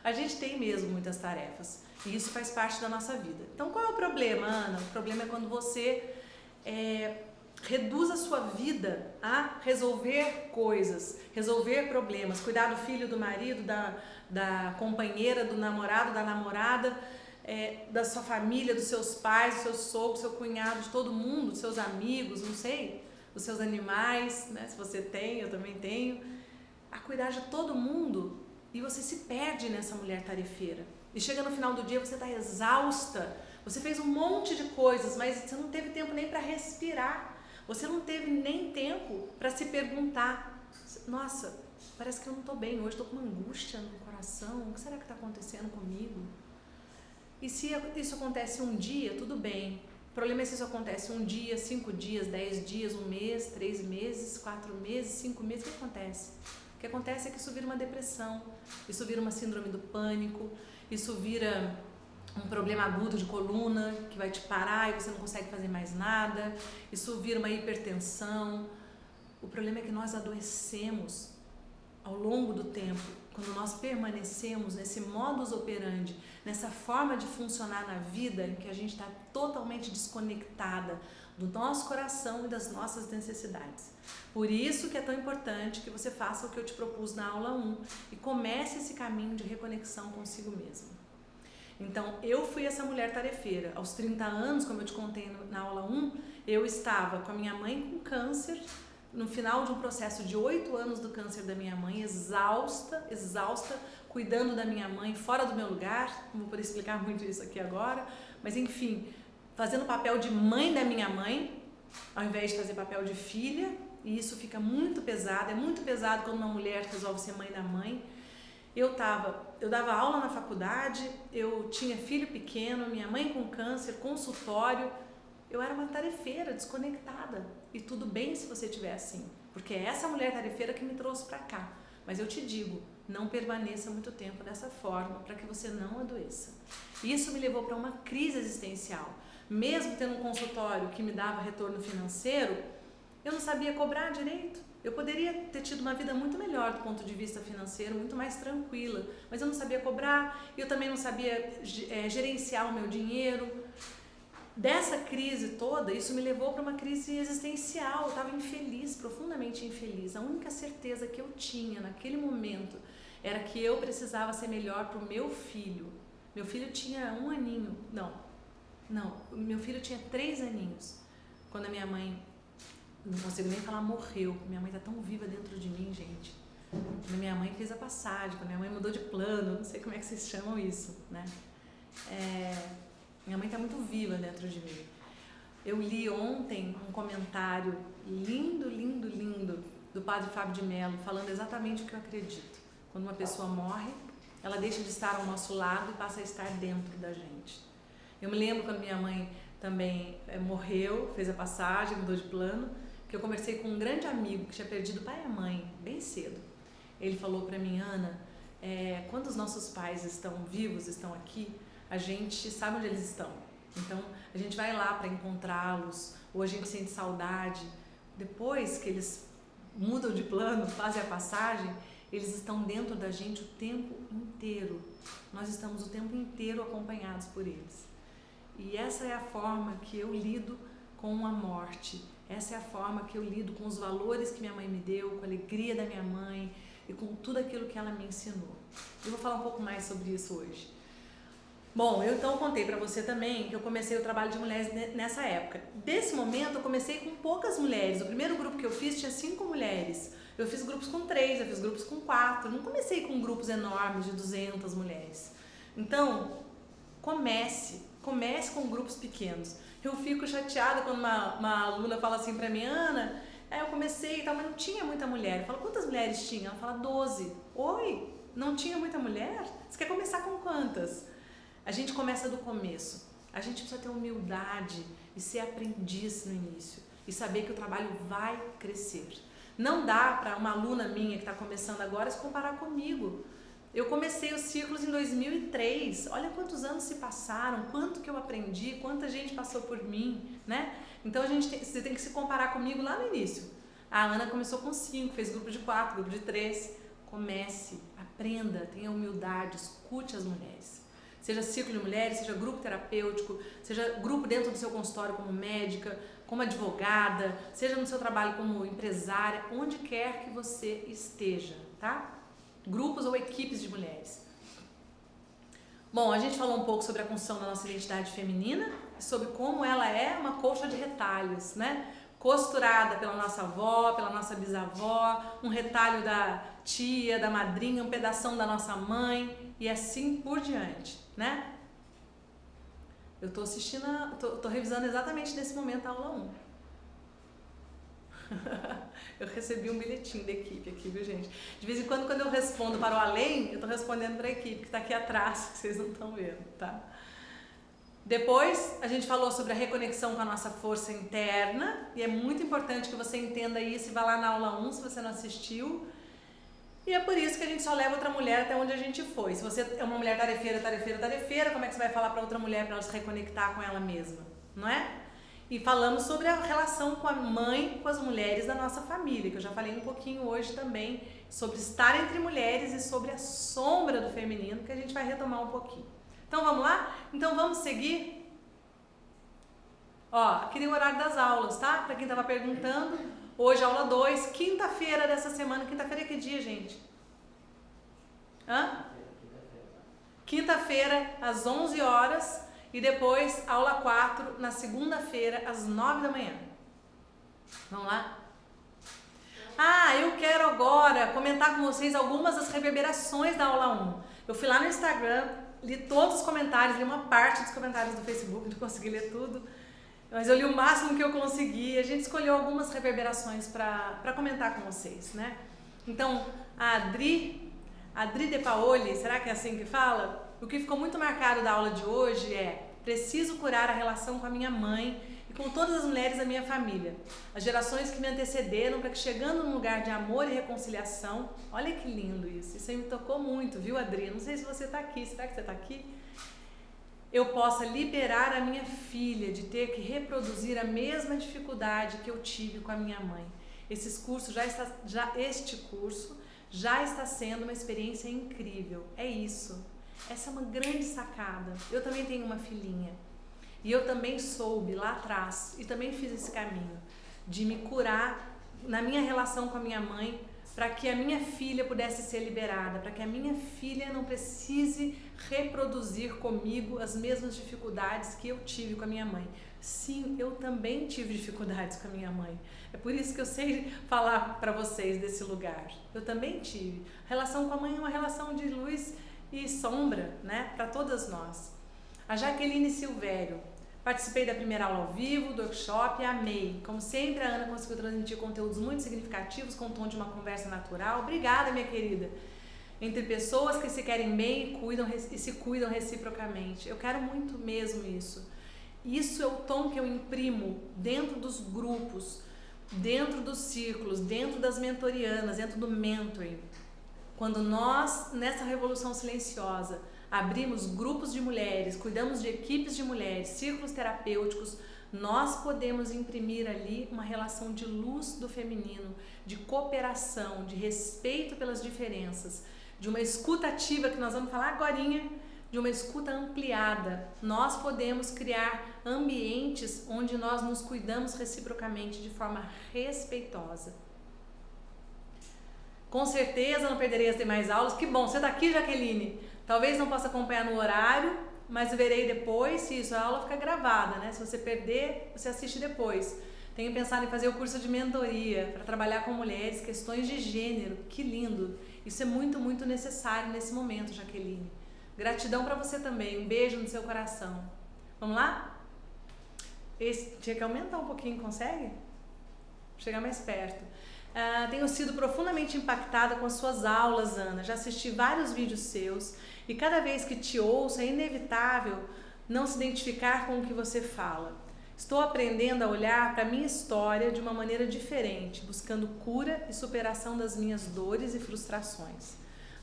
A gente tem mesmo muitas tarefas e isso faz parte da nossa vida. Então qual é o problema, Ana? O problema é quando você reduz a sua vida a resolver coisas, resolver problemas, cuidar do filho, do marido, da companheira, do namorado, da namorada, da sua família, dos seus pais, do seu sogro, do seu cunhado, de todo mundo, dos seus amigos, não sei, dos seus animais, né? Se você tem, eu também tenho, a cuidar de todo mundo e você se perde nessa mulher tarefeira. E chega no final do dia, você está exausta, você fez um monte de coisas, mas você não teve tempo nem para respirar, você não teve nem tempo para se perguntar, nossa, parece que eu não estou bem hoje, estou com uma angústia no coração, o que será que está acontecendo comigo? E se isso acontece um dia, tudo bem. O problema é se isso acontece um dia, 5 dias, 10 dias, 1 mês, 3 meses, 4 meses, 5 meses, o que acontece? O que acontece é que isso vira uma depressão, isso vira uma síndrome do pânico, isso vira um problema agudo de coluna que vai te parar e você não consegue fazer mais nada, isso vira uma hipertensão. O problema é que nós adoecemos ao longo do tempo, quando nós permanecemos nesse modus operandi, nessa forma de funcionar na vida em que a gente está totalmente desconectada do nosso coração e das nossas necessidades. Por isso que é tão importante que você faça o que eu te propus na aula 1 e comece esse caminho de reconexão consigo mesmo. Então, eu fui essa mulher tarefeira. Aos 30 anos, como eu te contei na aula 1, eu estava com a minha mãe com câncer, no final de um processo de 8 anos do câncer da minha mãe, exausta, cuidando da minha mãe fora do meu lugar, não vou poder explicar muito isso aqui agora, mas enfim, fazendo o papel de mãe da minha mãe, ao invés de fazer papel de filha, e isso fica muito pesado, é muito pesado quando uma mulher resolve ser mãe da mãe. Eu dava aula na faculdade, eu tinha filho pequeno, minha mãe com câncer, consultório. Eu era uma tarefeira, desconectada. E tudo bem se você estiver assim, porque é essa mulher tarefeira que me trouxe para cá. Mas eu te digo, não permaneça muito tempo dessa forma para que você não adoeça. Isso me levou para uma crise existencial. Mesmo tendo um consultório que me dava retorno financeiro, eu não sabia cobrar direito. Eu poderia ter tido uma vida muito melhor do ponto de vista financeiro, muito mais tranquila, mas eu não sabia cobrar, eu também não sabia gerenciar o meu dinheiro. Dessa crise toda, isso me levou para uma crise existencial. Eu estava infeliz, profundamente infeliz. A única certeza que eu tinha naquele momento era que eu precisava ser melhor para o meu filho. Meu filho tinha 1 aninho, meu filho tinha 3 aninhos, quando a minha mãe, não consigo nem falar, morreu. Minha mãe está tão viva dentro de mim, gente. Quando minha mãe fez a passagem, quando minha mãe mudou de plano, não sei como é que vocês chamam isso, né? Minha mãe está muito viva dentro de mim. Eu li ontem um comentário lindo, lindo, lindo do padre Fábio de Mello, falando exatamente o que eu acredito. Quando uma pessoa morre, ela deixa de estar ao nosso lado e passa a estar dentro da gente. Eu me lembro quando minha mãe também morreu, fez a passagem, mudou de plano, que eu conversei com um grande amigo que tinha perdido o pai e a mãe bem cedo. Ele falou para mim, Ana, quando os nossos pais estão vivos, estão aqui, a gente sabe onde eles estão. Então, a gente vai lá para encontrá-los, ou a gente sente saudade. Depois que eles mudam de plano, fazem a passagem, eles estão dentro da gente o tempo inteiro. Nós estamos o tempo inteiro acompanhados por eles. E essa é a forma que eu lido com a morte. Essa é a forma que eu lido com os valores que minha mãe me deu, com a alegria da minha mãe e com tudo aquilo que ela me ensinou. Eu vou falar um pouco mais sobre isso hoje. Bom, eu então contei pra você também que eu comecei o trabalho de mulheres nessa época. Desse momento eu comecei com poucas mulheres. O primeiro grupo que eu fiz tinha 5 mulheres. Eu fiz grupos com 3, eu fiz grupos com 4. Não comecei com grupos enormes de 200 mulheres. Então, comece com grupos pequenos. Eu fico chateada quando uma aluna fala assim pra mim, Ana, eu comecei e tal, mas não tinha muita mulher. Eu falo, quantas mulheres tinha? Ela fala, 12. Oi, não tinha muita mulher? Você quer começar com quantas? A gente começa do começo. A gente precisa ter humildade e ser aprendiz no início. E saber que o trabalho vai crescer. Não dá para uma aluna minha que está começando agora se comparar comigo. Eu comecei os ciclos em 2003. Olha quantos anos se passaram, quanto que eu aprendi, quanta gente passou por mim, né? Então você tem que se comparar comigo lá no início. A Ana começou com 5, fez grupo de 4, grupo de 3. Comece, aprenda, tenha humildade, escute as mulheres. Seja ciclo de mulheres, seja grupo terapêutico, seja grupo dentro do seu consultório como médica, como advogada, seja no seu trabalho como empresária, onde quer que você esteja, tá? Grupos ou equipes de mulheres. Bom, a gente falou um pouco sobre a construção da nossa identidade feminina, sobre como ela é uma colcha de retalhos, né? Costurada pela nossa avó, pela nossa bisavó, um retalho da tia, da madrinha, um pedação da nossa mãe e assim por diante, né? Eu tô assistindo, tô revisando exatamente nesse momento a aula 1. Eu recebi um bilhetinho da equipe aqui, viu, gente? De vez em quando eu respondo para o além, eu tô respondendo para a equipe que está aqui atrás, que vocês não estão vendo, tá? Depois, a gente falou sobre a reconexão com a nossa força interna, e é muito importante que você entenda isso e vá lá na aula 1 se você não assistiu. E é por isso que a gente só leva outra mulher até onde a gente foi. Se você é uma mulher tarefeira, como é que você vai falar para outra mulher para ela se reconectar com ela mesma, não é? E falamos sobre a relação com a mãe, com as mulheres da nossa família, que eu já falei um pouquinho hoje também, sobre estar entre mulheres e sobre a sombra do feminino, que a gente vai retomar um pouquinho. Então vamos lá? Então vamos seguir? Ó, aqui tem o horário das aulas, tá? Para quem tava perguntando, hoje aula 2, quinta-feira dessa semana. Quinta-feira é que dia, gente? Hã? Quinta-feira, às 11 horas. E depois, aula 4, na segunda-feira, às 9 da manhã. Vamos lá? Ah, eu quero agora comentar com vocês algumas das reverberações da aula 1. Eu fui lá no Instagram, li todos os comentários, li uma parte dos comentários do Facebook, não consegui ler tudo, mas eu li o máximo que eu consegui. A gente escolheu algumas reverberações para comentar com vocês, né? Então, a Adri De Paoli, será que é assim que fala? O que ficou muito marcado da aula de hoje é: preciso curar a relação com a minha mãe e com todas as mulheres da minha família. As gerações que me antecederam, para que chegando num lugar de amor e reconciliação, olha que lindo isso aí me tocou muito, viu, Adri? Não sei se você está aqui, será que você está aqui? Eu possa liberar a minha filha de ter que reproduzir a mesma dificuldade que eu tive com a minha mãe. Este curso já está sendo uma experiência incrível, é isso. Essa é uma grande sacada. Eu também tenho uma filhinha e eu também soube lá atrás e também fiz esse caminho de me curar na minha relação com a minha mãe, para que a minha filha pudesse ser liberada, para que a minha filha não precise reproduzir comigo as mesmas dificuldades que eu tive com a minha mãe. Sim, eu também tive dificuldades com a minha mãe. É por isso que eu sei falar para vocês desse lugar. Eu também tive. A relação com a mãe é uma relação de luz e sombra, né, para todas nós. A Jaqueline Silvério: participei da primeira aula ao vivo, do workshop e amei. Como sempre, a Ana conseguiu transmitir conteúdos muito significativos com o tom de uma conversa natural. Obrigada, minha querida. Entre pessoas que se querem bem e se cuidam reciprocamente. Eu quero muito mesmo isso. Isso é o tom que eu imprimo dentro dos grupos, dentro dos círculos, dentro das mentorianas, dentro do mentoring. Quando nós, nessa revolução silenciosa, abrimos grupos de mulheres, cuidamos de equipes de mulheres, círculos terapêuticos, nós podemos imprimir ali uma relação de luz do feminino, de cooperação, de respeito pelas diferenças, de uma escuta ativa, que nós vamos falar agorinha, de uma escuta ampliada. Nós podemos criar ambientes onde nós nos cuidamos reciprocamente de forma respeitosa. Com certeza não perderei as demais aulas. Que bom, você está aqui, Jaqueline. Talvez não possa acompanhar no horário, mas verei depois. Isso, a aula fica gravada, né? Se você perder, você assiste depois. Tenho pensado em fazer o curso de mentoria para trabalhar com mulheres, questões de gênero. Que lindo! Isso é muito, muito necessário nesse momento, Jaqueline. Gratidão para você também. Um beijo no seu coração. Vamos lá? Tinha que aumentar um pouquinho, consegue? Chegar mais perto. Tenho sido profundamente impactada com as suas aulas, Ana. Já assisti vários vídeos seus e cada vez que te ouço é inevitável não se identificar com o que você fala. Estou aprendendo a olhar para a minha história de uma maneira diferente, buscando cura e superação das minhas dores e frustrações.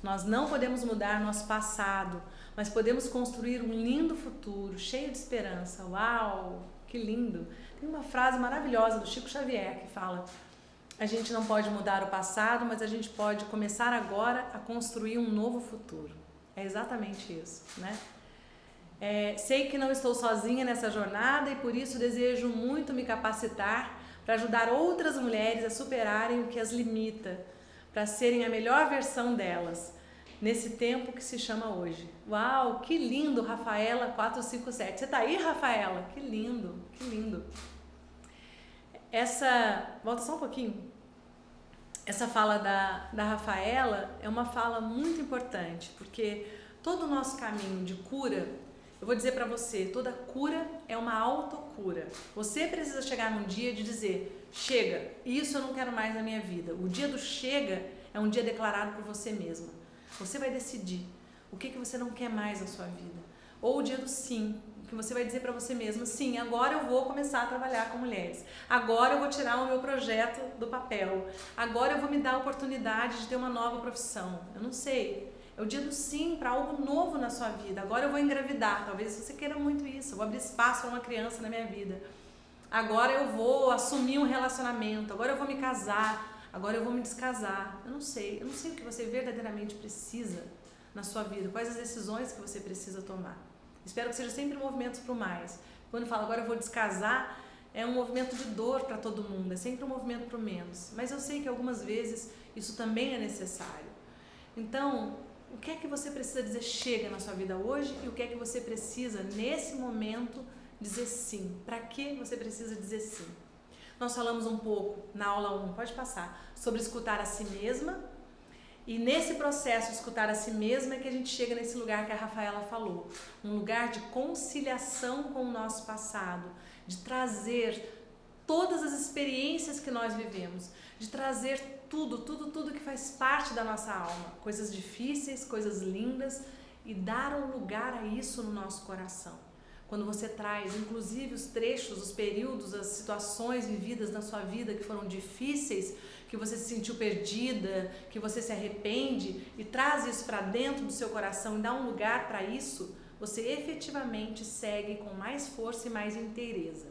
Nós não podemos mudar nosso passado, mas podemos construir um lindo futuro, cheio de esperança. Uau, que lindo! Tem uma frase maravilhosa do Chico Xavier que fala: a gente não pode mudar o passado, mas a gente pode começar agora a construir um novo futuro. É exatamente isso, né? Sei que não estou sozinha nessa jornada e por isso desejo muito me capacitar para ajudar outras mulheres a superarem o que as limita, para serem a melhor versão delas, nesse tempo que se chama hoje. Uau, que lindo, Rafaela 457. Você tá aí, Rafaela? Que lindo, que lindo. Volta só um pouquinho. Essa fala da Rafaela é uma fala muito importante, porque todo o nosso caminho de cura, eu vou dizer para você, toda cura é uma autocura. Você precisa chegar num dia de dizer: chega, isso eu não quero mais na minha vida. O dia do chega é um dia declarado por você mesma. Você vai decidir o que você não quer mais na sua vida. Ou o dia do sim, que você vai dizer para você mesma: sim, agora eu vou começar a trabalhar com mulheres. Agora eu vou tirar o meu projeto do papel. Agora eu vou me dar a oportunidade de ter uma nova profissão. Eu não sei. É o dia do sim para algo novo na sua vida. Agora eu vou engravidar. Talvez você queira muito isso. Eu vou abrir espaço para uma criança na minha vida. Agora eu vou assumir um relacionamento. Agora eu vou me casar. Agora eu vou me descasar. Eu não sei. Eu não sei o que você verdadeiramente precisa na sua vida. Quais as decisões que você precisa tomar. Espero que seja sempre movimentos para o mais. Quando fala agora eu vou descasar, é um movimento de dor para todo mundo. É sempre um movimento para o menos. Mas eu sei que algumas vezes isso também é necessário. Então, o que é que você precisa dizer chega na sua vida hoje e o que é que você precisa nesse momento dizer sim? Para que você precisa dizer sim? Nós falamos um pouco na aula 1, pode passar, sobre escutar a si mesma. E nesse processo de escutar a si mesma é que a gente chega nesse lugar que a Rafaela falou. Um lugar de conciliação com o nosso passado, de trazer todas as experiências que nós vivemos, de trazer tudo que faz parte da nossa alma, coisas difíceis, coisas lindas, e dar um lugar a isso no nosso coração. Quando você traz, inclusive, os trechos, os períodos, as situações vividas na sua vida que foram difíceis, que você se sentiu perdida, que você se arrepende, e traz isso para dentro do seu coração e dá um lugar para isso, você efetivamente segue com mais força e mais inteireza.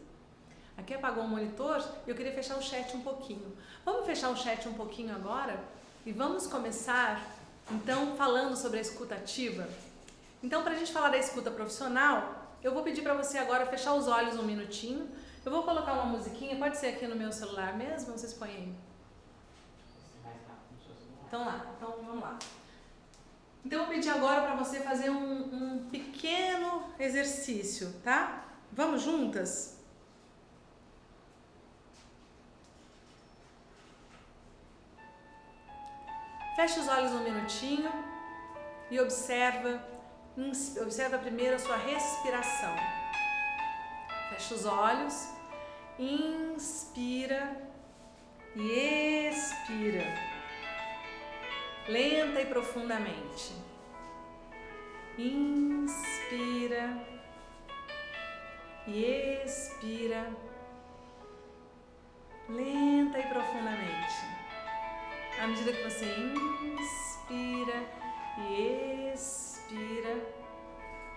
Aqui apagou o monitor e eu queria fechar o chat um pouquinho. Vamos fechar o chat um pouquinho agora e vamos começar, então, falando sobre a escuta ativa. Então, para a gente falar da escuta profissional, eu vou pedir para você agora fechar os olhos um minutinho. Eu vou colocar uma musiquinha, pode ser aqui no meu celular mesmo, vocês põem aí. Então vamos lá. Então eu vou pedir agora para você fazer um pequeno exercício, tá? Vamos juntas? Feche os olhos um minutinho e observa primeiro a sua respiração. Feche os olhos, inspira e expira, lenta e profundamente. Inspira e expira, lenta e profundamente. À medida que você inspira e expira,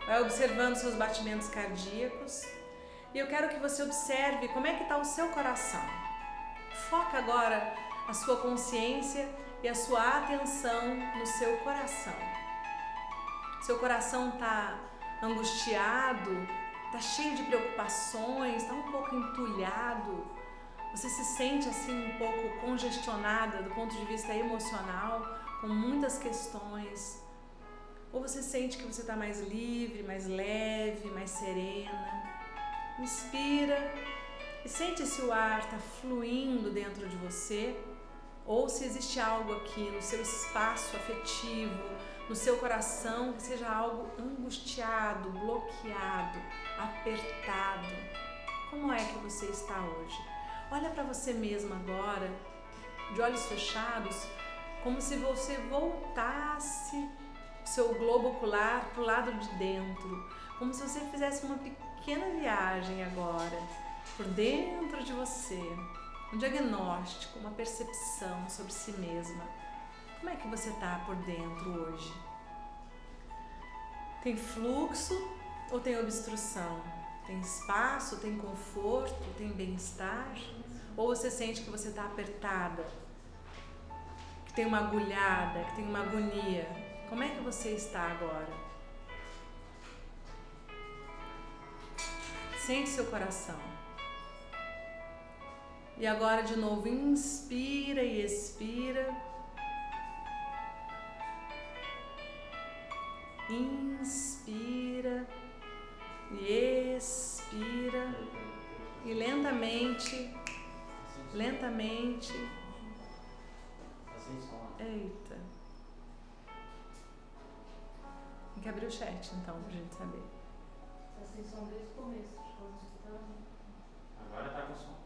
vai observando seus batimentos cardíacos. E eu quero que você observe como é que está o seu coração. Foca agora a sua consciência e a sua atenção no seu coração. Seu coração está angustiado, está cheio de preocupações, está um pouco entulhado. Você se sente assim um pouco congestionada do ponto de vista emocional, com muitas questões. Ou você sente que você está mais livre, mais leve, mais serena? Inspira e sente se o ar está fluindo dentro de você ou se existe algo aqui no seu espaço afetivo, no seu coração, que seja algo angustiado, bloqueado, apertado. Como é que você está hoje? Olha para você mesma agora, de olhos fechados, como se você voltasse seu globo ocular para o lado de dentro, como se você fizesse uma pequena viagem agora, por dentro de você, um diagnóstico, uma percepção sobre si mesma. Como é que você está por dentro hoje? Tem fluxo ou tem obstrução? Tem espaço, tem conforto, tem bem-estar? Ou você sente que você está apertada, que tem uma agulhada, que tem uma agonia? Como é que você está agora? Sente seu coração. E agora de novo, inspira e expira. Inspira e expira. E lentamente, lentamente. Eita. Tem que abrir o chat então, pra gente saber. Tá sem som desde o começo, quando escutando. Agora tá com som.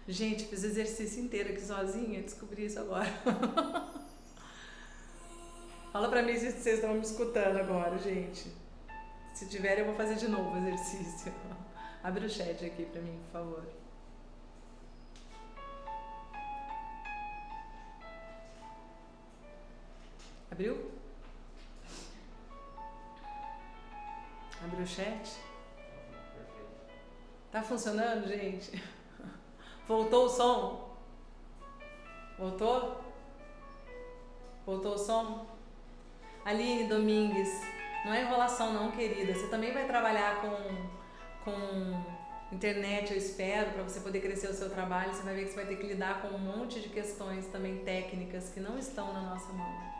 Gente, fiz o exercício inteiro aqui sozinha, descobri isso agora. Fala pra mim se vocês estão me escutando agora, gente. Se tiver, eu vou fazer de novo o exercício. Abre o chat aqui pra mim, por favor. Abriu? Abriu o chat? Tá funcionando, gente? Voltou o som? Voltou? Voltou o som? Aline Domingues, não é enrolação não, querida. Você também vai trabalhar com internet, eu espero, para você poder crescer o seu trabalho. Você vai ver que você vai ter que lidar com um monte de questões também técnicas que não estão na nossa mão.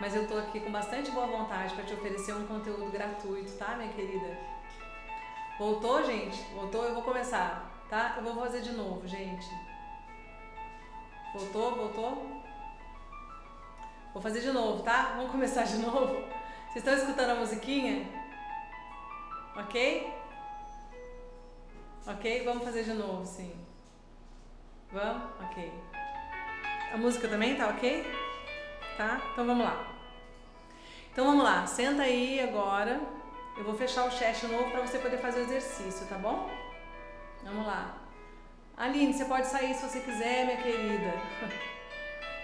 Mas eu tô aqui com bastante boa vontade para te oferecer um conteúdo gratuito, tá, minha querida? Voltou, gente? Voltou? Eu vou começar, tá? Eu vou fazer de novo, gente. Voltou? Voltou? Vou fazer de novo, tá? Vamos começar de novo? Vocês estão escutando a musiquinha? Ok? Ok? Vamos fazer de novo, sim. Vamos? Ok. A música também tá ok? Tá? Então vamos lá. Então vamos lá. Senta aí agora. Eu vou fechar o chat de novo para você poder fazer o exercício, tá bom? Vamos lá. Aline, você pode sair se você quiser, minha querida.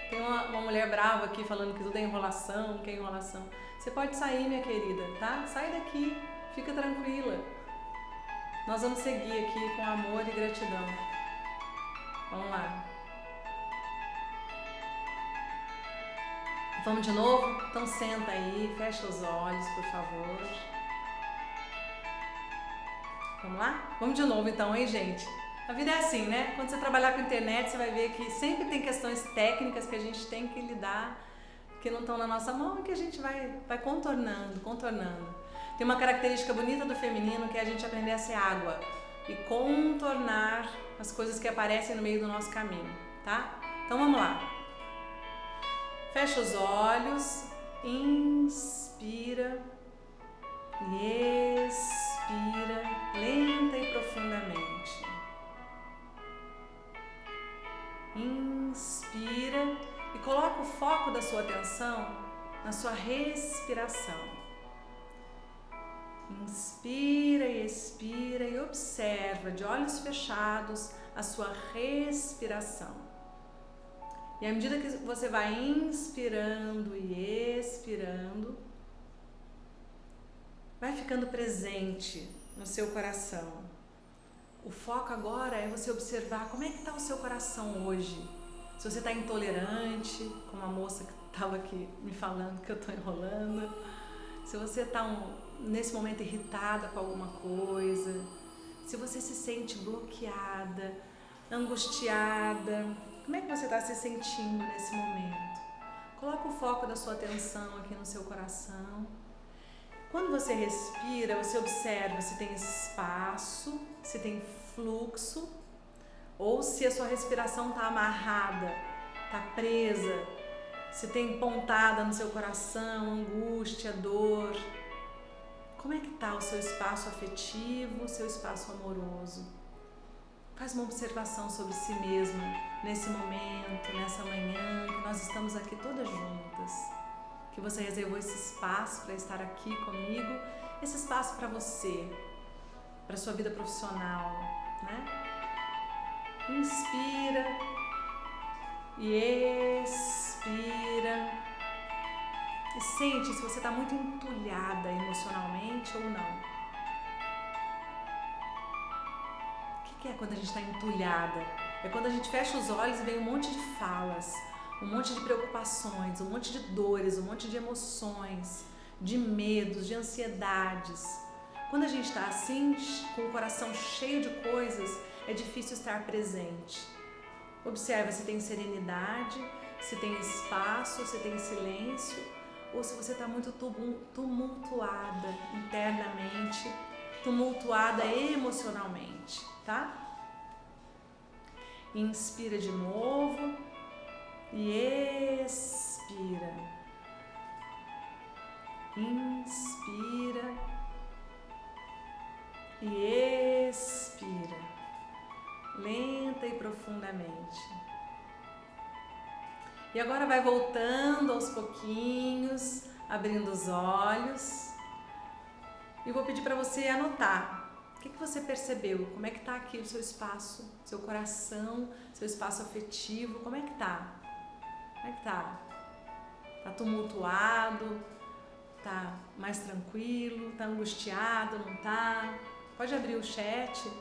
Tem uma mulher brava aqui falando que tudo é enrolação, que é enrolação. Você pode sair, minha querida, tá? Sai daqui, fica tranquila. Nós vamos seguir aqui com amor e gratidão. Vamos lá. Vamos de novo? Então senta aí, fecha os olhos, por favor. Vamos lá? Vamos de novo então, hein, gente? A vida é assim, né? Quando você trabalhar com internet, você vai ver que sempre tem questões técnicas que a gente tem que lidar, que não estão na nossa mão e que a gente vai contornando. Tem uma característica bonita do feminino que é a gente aprender a ser água e contornar as coisas que aparecem no meio do nosso caminho, tá? Então vamos lá. Fecha os olhos, inspira e expira lenta e profundamente. Inspira e coloca o foco da sua atenção na sua respiração. Inspira e expira e observa de olhos fechados a sua respiração. E à medida que você vai inspirando e expirando, vai ficando presente no seu coração. O foco agora é você observar como é que está o seu coração hoje. Se você está intolerante, como a moça que estava aqui me falando que eu estou enrolando. Se você está nesse momento irritada com alguma coisa. Se você se sente bloqueada, angustiada. Como é que você está se sentindo nesse momento? Coloca o foco da sua atenção aqui no seu coração. Quando você respira, você observa se tem espaço, se tem fluxo, ou se a sua respiração está amarrada, está presa, se tem pontada no seu coração, angústia, dor. Como é que está o seu espaço afetivo, o seu espaço amoroso? Faz uma observação sobre si mesma nesse momento, nessa manhã, que nós estamos aqui todas juntas. Que você reservou esse espaço para estar aqui comigo, esse espaço para você, para sua vida profissional, né? Inspira e expira. E sente se você está muito entulhada emocionalmente ou não. O que é quando a gente está entulhada? É quando a gente fecha os olhos e vem um monte de falas, um monte de preocupações, um monte de dores, um monte de emoções, de medos, de ansiedades. Quando a gente está assim, com o coração cheio de coisas, é difícil estar presente. Observa se tem serenidade, se tem espaço, se tem silêncio, ou se você está muito tumultuada internamente, tumultuada emocionalmente, tá? Inspira de novo e expira. Inspira e expira, lenta e profundamente. E agora vai voltando aos pouquinhos, abrindo os olhos. E vou pedir para você anotar. O que você percebeu? Como é que está aqui o seu espaço, seu coração, seu espaço afetivo? Como é que está? Como é que está? Está tumultuado? Está mais tranquilo? Está angustiado? Não está? Pode abrir o chat.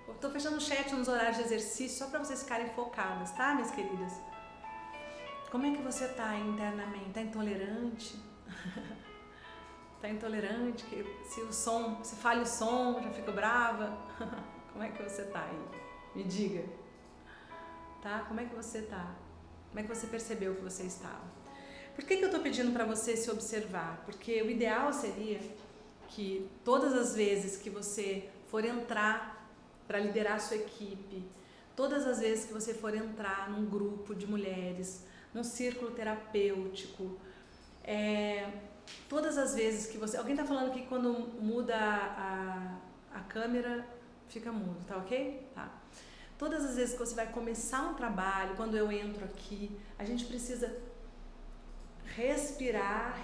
Eu estou fechando o chat nos horários de exercício só para vocês ficarem focadas, tá, minhas queridas? Como é que você está internamente? Está intolerante? Está intolerante? Se falha o som, já fica brava? Como é que você está aí? Me diga. Tá? Como é que você está? Como é que você percebeu que você estava? Por que eu estou pedindo para você se observar? Porque o ideal seria que todas as vezes que você for entrar para liderar a sua equipe, todas as vezes que você for entrar num grupo de mulheres, num círculo terapêutico, todas as vezes que você... Alguém está falando que quando muda a câmera, fica mudo, tá ok? Tá. Todas as vezes que você vai começar um trabalho, quando eu entro aqui, a gente precisa respirar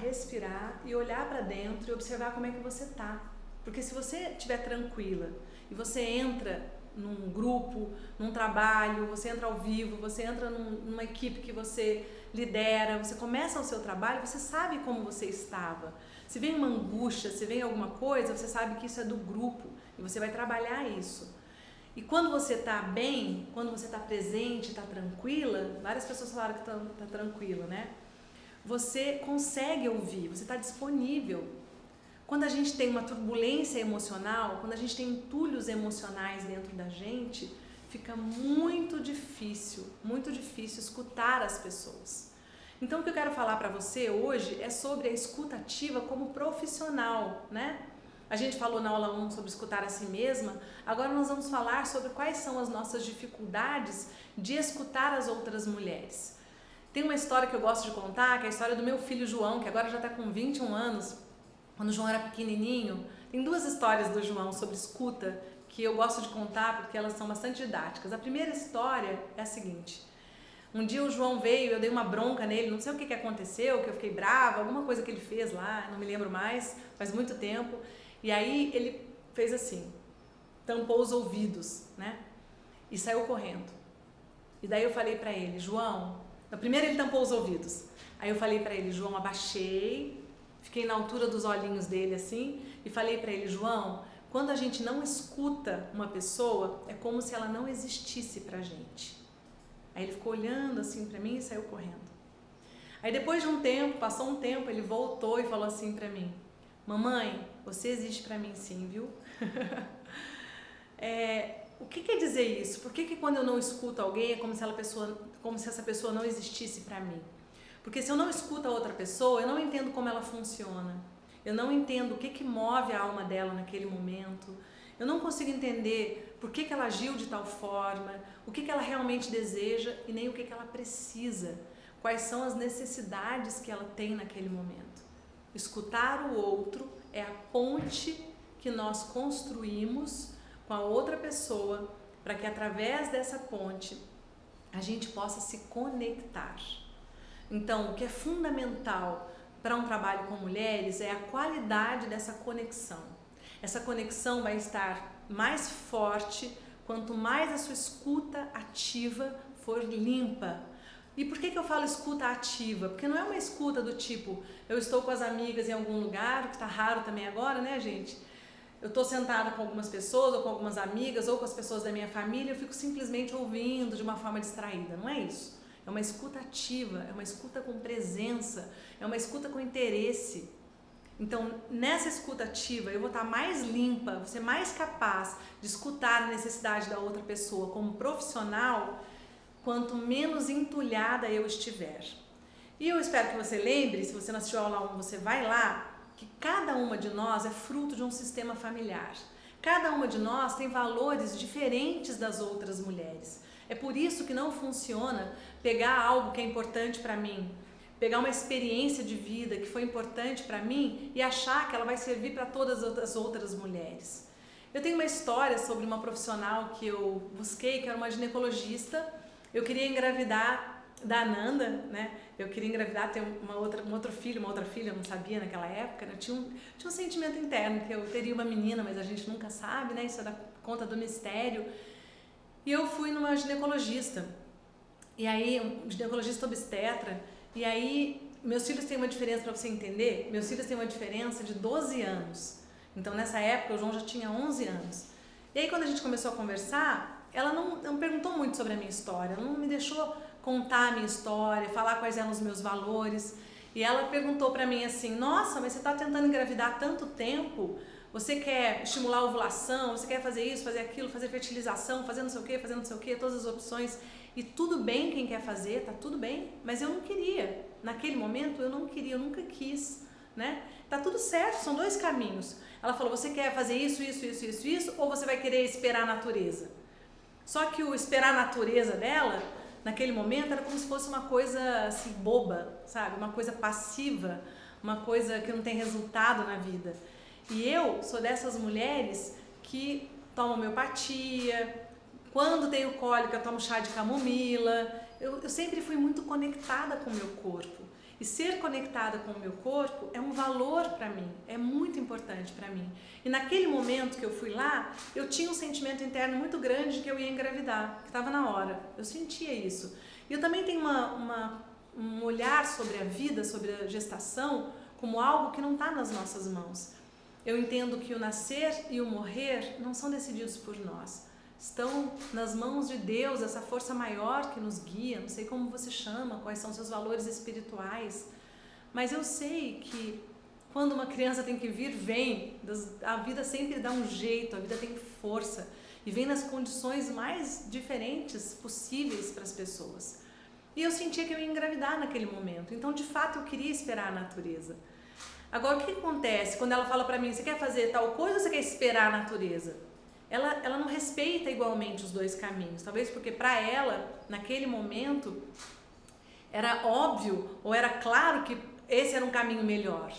e olhar para dentro e observar como é que você tá. Porque se você estiver tranquila e você entra num grupo, num trabalho, você entra ao vivo, você entra numa equipe que você lidera, você começa o seu trabalho, você sabe como você estava. Se vem uma angústia, se vem alguma coisa, você sabe que isso é do grupo e você vai trabalhar isso. E quando você está bem, quando você está presente, está tranquila, várias pessoas falaram que está tranquila, né? Você consegue ouvir, você está disponível. Quando a gente tem uma turbulência emocional, quando a gente tem entulhos emocionais dentro da gente, fica muito difícil escutar as pessoas. Então o que eu quero falar para você hoje é sobre a escuta ativa como profissional, né? A gente falou na aula 1 sobre escutar a si mesma, agora nós vamos falar sobre quais são as nossas dificuldades de escutar as outras mulheres. Tem uma história que eu gosto de contar, que é a história do meu filho João, que agora já está com 21 anos, quando o João era pequenininho. Tem duas histórias do João sobre escuta que eu gosto de contar porque elas são bastante didáticas. A primeira história é a seguinte: um dia o João veio, eu dei uma bronca nele, não sei o que aconteceu, que eu fiquei brava, alguma coisa que ele fez lá, não me lembro mais, faz muito tempo. E aí ele fez assim, tampou os ouvidos, né? E saiu correndo. E daí eu falei pra ele, João... Primeiro ele tampou os ouvidos. Aí eu falei pra ele, João, abaixei, fiquei na altura dos olhinhos dele assim, e falei pra ele, João, quando a gente não escuta uma pessoa, é como se ela não existisse pra gente. Aí ele ficou olhando assim pra mim e saiu correndo. Aí depois de um tempo, passou um tempo, ele voltou e falou assim pra mim, mamãe, você existe pra mim sim, viu? O que quer dizer isso? Por que quando eu não escuto alguém é como se essa pessoa não existisse para mim? Porque se eu não escuto a outra pessoa, eu não entendo como ela funciona. Eu não entendo o que move a alma dela naquele momento. Eu não consigo entender por que ela agiu de tal forma, o que ela realmente deseja e nem o que ela precisa. Quais são as necessidades que ela tem naquele momento. Escutar o outro é a ponte que nós construímos com a outra pessoa para que através dessa ponte a gente possa se conectar. Então, o que é fundamental para um trabalho com mulheres é a qualidade dessa conexão. Essa conexão vai estar mais forte quanto mais a sua escuta ativa for limpa. E por que eu falo escuta ativa? Porque não é uma escuta do tipo, eu estou com as amigas em algum lugar, que está raro também agora, né, gente? Eu estou sentada com algumas pessoas, ou com algumas amigas, ou com as pessoas da minha família, eu fico simplesmente ouvindo de uma forma distraída. Não é isso. É uma escuta ativa, é uma escuta com presença, é uma escuta com interesse. Então, nessa escuta ativa, eu vou estar mais limpa, vou ser mais capaz de escutar a necessidade da outra pessoa como profissional, quanto menos entulhada eu estiver. E eu espero que você lembre, se você não assistiu a aula 1, você vai lá, que cada uma de nós é fruto de um sistema familiar. Cada uma de nós tem valores diferentes das outras mulheres. É por isso que não funciona pegar algo que é importante para mim, pegar uma experiência de vida que foi importante para mim e achar que ela vai servir para todas as outras mulheres. Eu tenho uma história sobre uma profissional que eu busquei, que era uma ginecologista. Eu queria engravidar da Ananda, né? Eu queria engravidar, ter um outro filho, uma outra filha, eu não sabia naquela época, né? Tinha um sentimento interno que eu teria uma menina, mas a gente nunca sabe, né? Isso é da conta do mistério. E eu fui numa ginecologista, e aí, um ginecologista obstetra, e aí, meus filhos têm uma diferença, para você entender, meus filhos têm uma diferença de 12 anos. Então, nessa época, o João já tinha 11 anos. E aí, quando a gente começou a conversar, ela não perguntou muito sobre a minha história, ela não me deixou contar a minha história, falar quais eram os meus valores. E ela perguntou para mim assim, nossa, mas você está tentando engravidar há tanto tempo, você quer estimular a ovulação, você quer fazer isso, fazer aquilo, fazer fertilização, fazer não sei o que, todas as opções. E tudo bem quem quer fazer, tá tudo bem, mas eu não queria. Naquele momento eu não queria, eu nunca quis, né? Tá tudo certo, são dois caminhos. Ela falou, você quer fazer isso, ou você vai querer esperar a natureza? Só que o esperar a natureza dela, naquele momento, era como se fosse uma coisa assim, boba, sabe? Uma coisa passiva, uma coisa que não tem resultado na vida. E eu sou dessas mulheres que tomam homeopatia, quando tenho cólica eu tomo chá de camomila. Eu sempre fui muito conectada com o meu corpo. E ser conectada com o meu corpo é um valor para mim, é muito importante para mim. E naquele momento que eu fui lá, eu tinha um sentimento interno muito grande de que eu ia engravidar, que estava na hora. Eu sentia isso. E eu também tenho um olhar sobre a vida, sobre a gestação, como algo que não está nas nossas mãos. Eu entendo que o nascer e o morrer não são decididos por nós. Estão nas mãos de Deus, essa força maior que nos guia, não sei como você chama, quais são seus valores espirituais, mas eu sei que quando uma criança tem que vir, vem, a vida sempre dá um jeito, a vida tem força e vem nas condições mais diferentes possíveis para as pessoas. E eu sentia que eu ia engravidar naquele momento, então de fato eu queria esperar a natureza. Agora o que acontece quando ela fala para mim, você quer fazer tal coisa ou você quer esperar a natureza? Ela não respeita igualmente os dois caminhos, talvez porque para ela, naquele momento, era óbvio ou era claro que esse era um caminho melhor.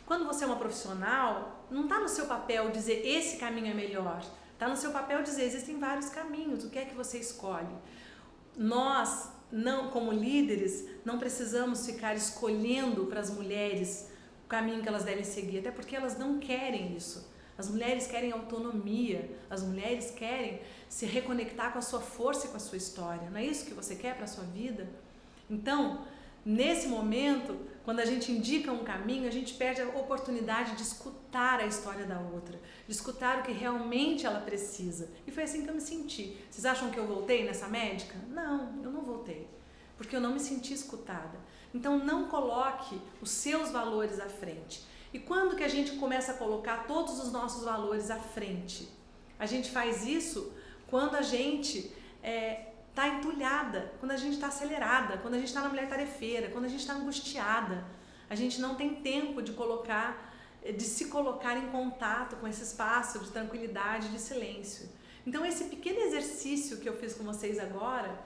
Quando você é uma profissional, não está no seu papel dizer esse caminho é melhor, está no seu papel dizer existem vários caminhos, o que é que você escolhe? Nós, não, como líderes, não precisamos ficar escolhendo para as mulheres o caminho que elas devem seguir, até porque elas não querem isso. As mulheres querem autonomia, as mulheres querem se reconectar com a sua força e com a sua história. Não é isso que você quer para a sua vida? Então, nesse momento, quando a gente indica um caminho, a gente perde a oportunidade de escutar a história da outra, de escutar o que realmente ela precisa. E foi assim que eu me senti. Vocês acham que eu voltei nessa médica? Não, eu não voltei, porque eu não me senti escutada. Então, não coloque os seus valores à frente. E quando que a gente começa a colocar todos os nossos valores à frente? A gente faz isso quando a gente está entulhada, quando a gente está acelerada, quando a gente está na mulher tarefeira, quando a gente está angustiada. A gente não tem tempo de se colocar em contato com esse espaço de tranquilidade, de silêncio. Então esse pequeno exercício que eu fiz com vocês agora,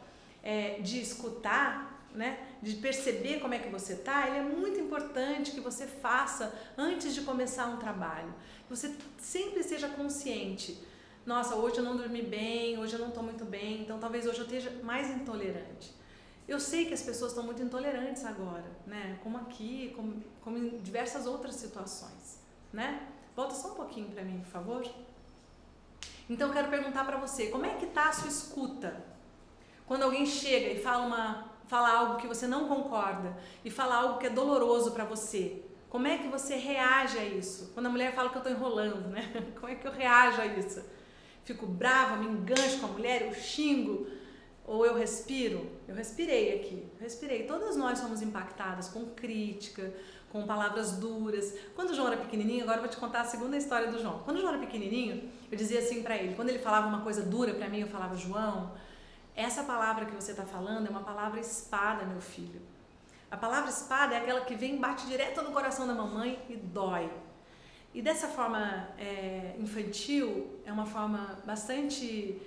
de escutar, né, de perceber como é que você está, ele é muito importante que você faça antes de começar um trabalho. Que você sempre esteja consciente. Nossa, hoje eu não dormi bem, hoje eu não estou muito bem, então talvez hoje eu esteja mais intolerante. Eu sei que as pessoas estão muito intolerantes agora, né? Como aqui, como em diversas outras situações, né? Volta só um pouquinho para mim, por favor. Então eu quero perguntar para você, como é que está a sua escuta? Quando alguém chega e fala algo que você não concorda e fala algo que é doloroso para você, como é que você reage a isso? Quando a mulher fala que eu estou enrolando, né? Como é que eu reajo a isso? Fico brava, me engancho com a mulher, eu xingo? Ou eu respiro? Eu respirei aqui, respirei. Todas nós somos impactadas com crítica, com palavras duras. Quando o João era pequenininho, agora eu vou te contar a segunda história do João. Quando o João era pequenininho, eu dizia assim pra ele, quando ele falava uma coisa dura pra mim, eu falava, João, essa palavra que você tá falando é uma palavra espada, meu filho. A palavra espada é aquela que vem, bate direto no coração da mamãe e dói. E dessa forma infantil, é uma forma bastante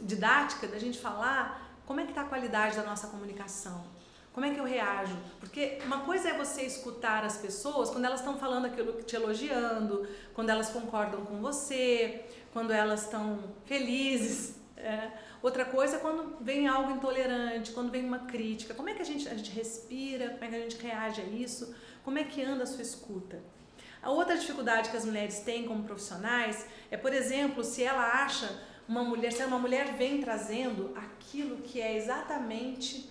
didática da gente falar como é que está a qualidade da nossa comunicação, como é que eu reajo, porque uma coisa é você escutar as pessoas quando elas estão falando aquilo, te elogiando, quando elas concordam com você, quando elas estão felizes, outra coisa é quando vem algo intolerante, quando vem uma crítica, como é que a gente respira, como é que a gente reage a isso, como é que anda a sua escuta. A outra dificuldade que as mulheres têm como profissionais é, por exemplo, se ela acha se uma mulher vem trazendo aquilo que é exatamente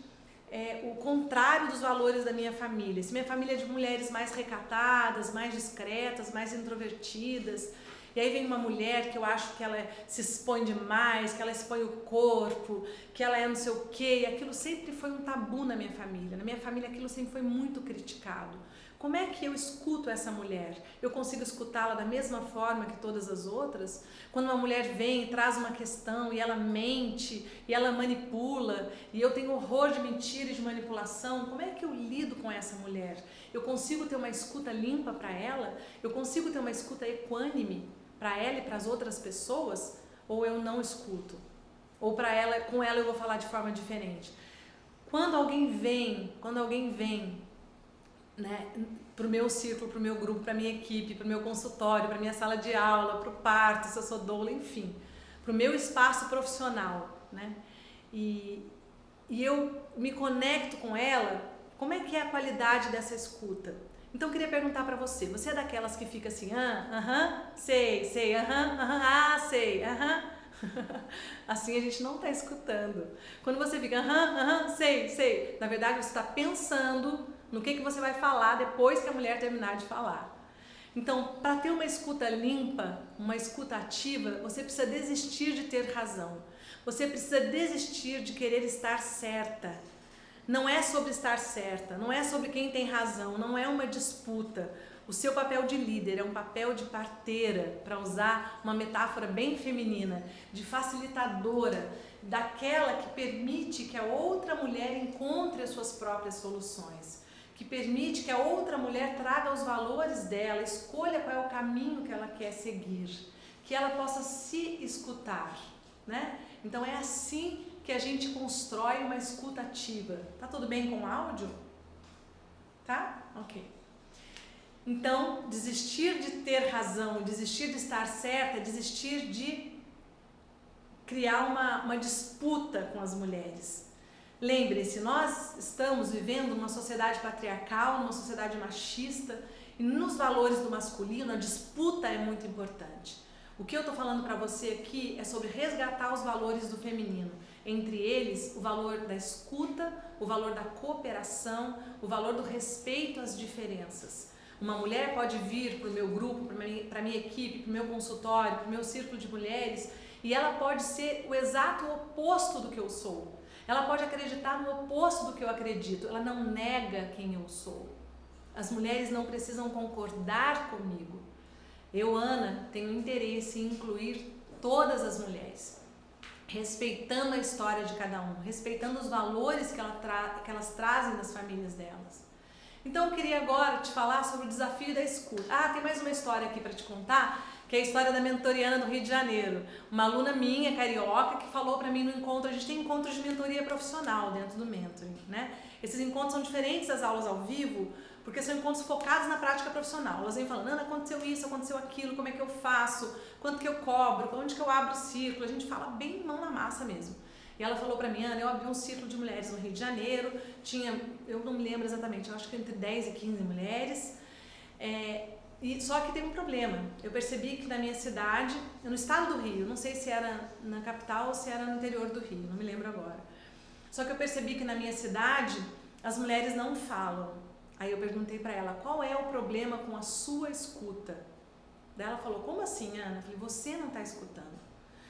o contrário dos valores da minha família. Se minha família é de mulheres mais recatadas, mais discretas, mais introvertidas, e aí vem uma mulher que eu acho que ela se expõe demais, que ela expõe o corpo, que ela é não sei o quê, e aquilo sempre foi um tabu na minha família. Na minha família aquilo sempre foi muito criticado. Como é que eu escuto essa mulher? Eu consigo escutá-la da mesma forma que todas as outras? Quando uma mulher vem e traz uma questão e ela mente, e ela manipula, e eu tenho horror de mentira e de manipulação, como é que eu lido com essa mulher? Eu consigo ter uma escuta limpa para ela? Eu consigo ter uma escuta equânime para ela e para as outras pessoas? Ou eu não escuto? Ou com ela eu vou falar de forma diferente? Quando alguém vem, né, para o meu círculo, para o meu grupo, para a minha equipe, para o meu consultório, para a minha sala de aula, para o parto, se eu sou doula, enfim, para o meu espaço profissional, né? E eu me conecto com ela, como é que é a qualidade dessa escuta? Então eu queria perguntar para você é daquelas que fica assim, sei, sei, sei, assim a gente não está escutando. Quando você fica, sei, na verdade você está pensando no que você vai falar depois que a mulher terminar de falar. Então, para ter uma escuta limpa, uma escuta ativa, você precisa desistir de ter razão. Você precisa desistir de querer estar certa. Não é sobre estar certa, não é sobre quem tem razão, não é uma disputa. O seu papel de líder é um papel de parteira, para usar uma metáfora bem feminina, de facilitadora, daquela que permite que a outra mulher encontre as suas próprias soluções, que permite que a outra mulher traga os valores dela, escolha qual é o caminho que ela quer seguir, que ela possa se escutar, né? Então é assim que a gente constrói uma escuta ativa. Tá tudo bem com o áudio? Tá? Ok. Então, desistir de ter razão, desistir de estar certa, desistir de criar uma disputa com as mulheres. Lembre-se, nós estamos vivendo numa sociedade patriarcal, numa sociedade machista, e nos valores do masculino a disputa é muito importante. O que eu estou falando para você aqui é sobre resgatar os valores do feminino. Entre eles, o valor da escuta, o valor da cooperação, o valor do respeito às diferenças. Uma mulher pode vir para o meu grupo, para a minha equipe, para o meu consultório, para o meu círculo de mulheres, e ela pode ser o exato oposto do que eu sou. Ela pode acreditar no oposto do que eu acredito. Ela não nega quem eu sou. As mulheres não precisam concordar comigo. Eu, Ana, tenho interesse em incluir todas as mulheres, respeitando a história de cada um, respeitando os valores que elas trazem das famílias delas. Então eu queria agora te falar sobre o desafio da escuta. Tem mais uma história aqui para te contar, que é a história da mentoriana do Rio de Janeiro. Uma aluna minha, carioca, que falou para mim no encontro, a gente tem encontros de mentoria profissional dentro do mentoring, né? Esses encontros são diferentes das aulas ao vivo, porque são encontros focados na prática profissional. Elas vêm falando, Ana, aconteceu isso, aconteceu aquilo, como é que eu faço, quanto que eu cobro, onde que eu abro o círculo, a gente fala bem mão na massa mesmo. E ela falou pra mim, Ana, eu abri um círculo de mulheres no Rio de Janeiro, eu não me lembro exatamente, eu acho que entre 10 e 15 mulheres, só que tem um problema. Eu percebi que na minha cidade, no estado do Rio, não sei se era na capital ou se era no interior do Rio, não me lembro agora. Só que eu percebi que na minha cidade, as mulheres não falam. Aí eu perguntei pra ela, qual é o problema com a sua escuta? Daí ela falou, como assim, Ana? Eu falei, você não tá escutando.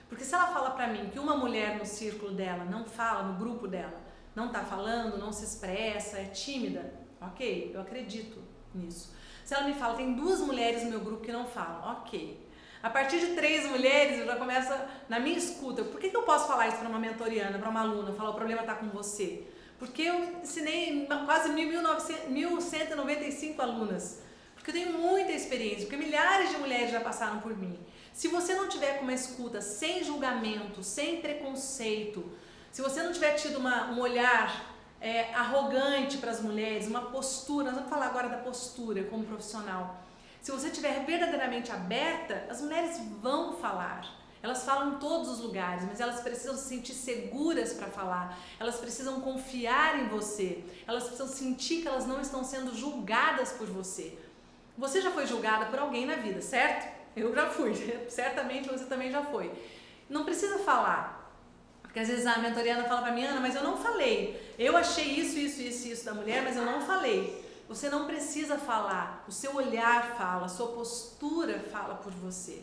Porque se ela fala pra mim que uma mulher no círculo dela não fala, no grupo dela, não tá falando, não se expressa, é tímida, ok, eu acredito nisso. Se ela me fala, tem 2 mulheres no meu grupo que não falam, ok. A partir de 3 mulheres, eu já começo, na minha escuta, por que eu posso falar isso para uma mentoriana, para uma aluna, falar o problema está com você? Porque eu ensinei quase 1.195 alunas, porque eu tenho muita experiência, porque milhares de mulheres já passaram por mim. Se você não tiver com uma escuta sem julgamento, sem preconceito, se você não tiver tido um olhar arrogante para as mulheres, uma postura, nós vamos falar agora da postura como profissional. Se você estiver verdadeiramente aberta, as mulheres vão falar. Elas falam em todos os lugares, mas elas precisam se sentir seguras para falar. Elas precisam confiar em você. Elas precisam sentir que elas não estão sendo julgadas por você. Você já foi julgada por alguém na vida, certo? Eu já fui, certamente você também já foi. Não precisa falar, porque às vezes a mentoriana fala pra mim, Ana, mas eu não falei. Eu achei isso da mulher, mas eu não falei. Você não precisa falar, o seu olhar fala, a sua postura fala por você.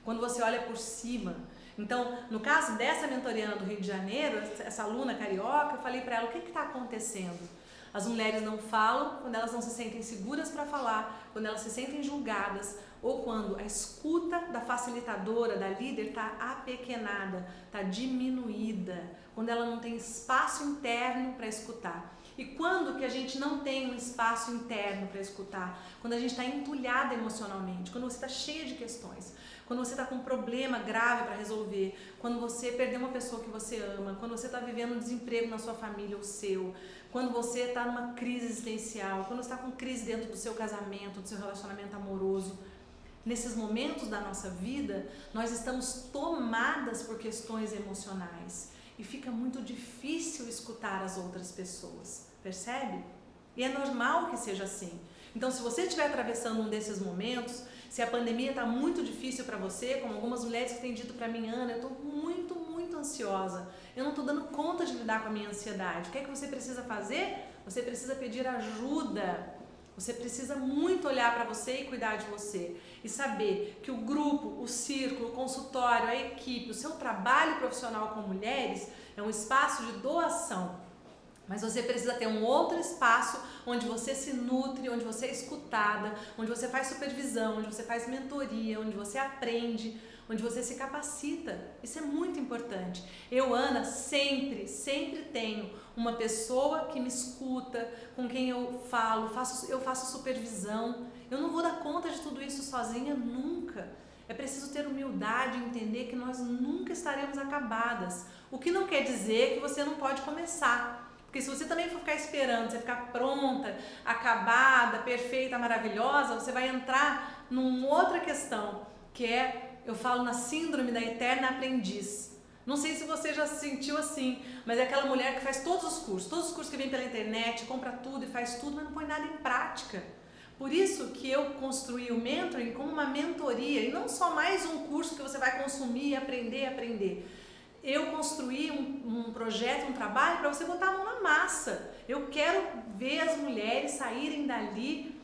Quando você olha por cima. Então, no caso dessa mentoriana do Rio de Janeiro, essa aluna carioca, eu falei pra ela, o que está acontecendo? As mulheres não falam quando elas não se sentem seguras para falar, quando elas se sentem julgadas, ou quando a escuta da facilitadora, da líder, está apequenada, está diminuída, quando ela não tem espaço interno para escutar. E quando que a gente não tem um espaço interno para escutar? Quando a gente está entulhada emocionalmente, quando você está cheia de questões, quando você está com um problema grave para resolver, quando você perdeu uma pessoa que você ama, quando você está vivendo um desemprego na sua família ou seu, quando você está numa crise existencial, quando você está com crise dentro do seu casamento, do seu relacionamento amoroso. Nesses momentos da nossa vida, nós estamos tomadas por questões emocionais e fica muito difícil escutar as outras pessoas, percebe? E é normal que seja assim. Então, se você estiver atravessando um desses momentos, se a pandemia está muito difícil para você, como algumas mulheres que têm dito para mim, Ana, eu estou muito ansiosa, eu não estou dando conta de lidar com a minha ansiedade. O que é que você precisa fazer? Você precisa pedir ajuda. Você precisa muito olhar para você e cuidar de você. E saber que o grupo, o círculo, o consultório, a equipe, o seu trabalho profissional com mulheres é um espaço de doação. Mas você precisa ter um outro espaço onde você se nutre, onde você é escutada, onde você faz supervisão, onde você faz mentoria, onde você aprende, onde você se capacita. Isso é muito importante. Eu, Ana, sempre tenho uma pessoa que me escuta, com quem eu falo, eu faço supervisão. Eu não vou dar conta de tudo isso sozinha nunca. É preciso ter humildade e entender que nós nunca estaremos acabadas. O que não quer dizer que você não pode começar. Porque se você também for ficar esperando, você ficar pronta, acabada, perfeita, maravilhosa, você vai entrar numa outra questão, que é, eu falo na síndrome da eterna aprendiz. Não sei se você já se sentiu assim, mas é aquela mulher que faz todos os cursos que vem pela internet, compra tudo e faz tudo, mas não põe nada em prática. Por isso que eu construí o mentoring como uma mentoria, e não só mais um curso que você vai consumir e aprender. Eu construí um projeto, um trabalho para você botar a mão na massa. Eu quero ver as mulheres saírem dali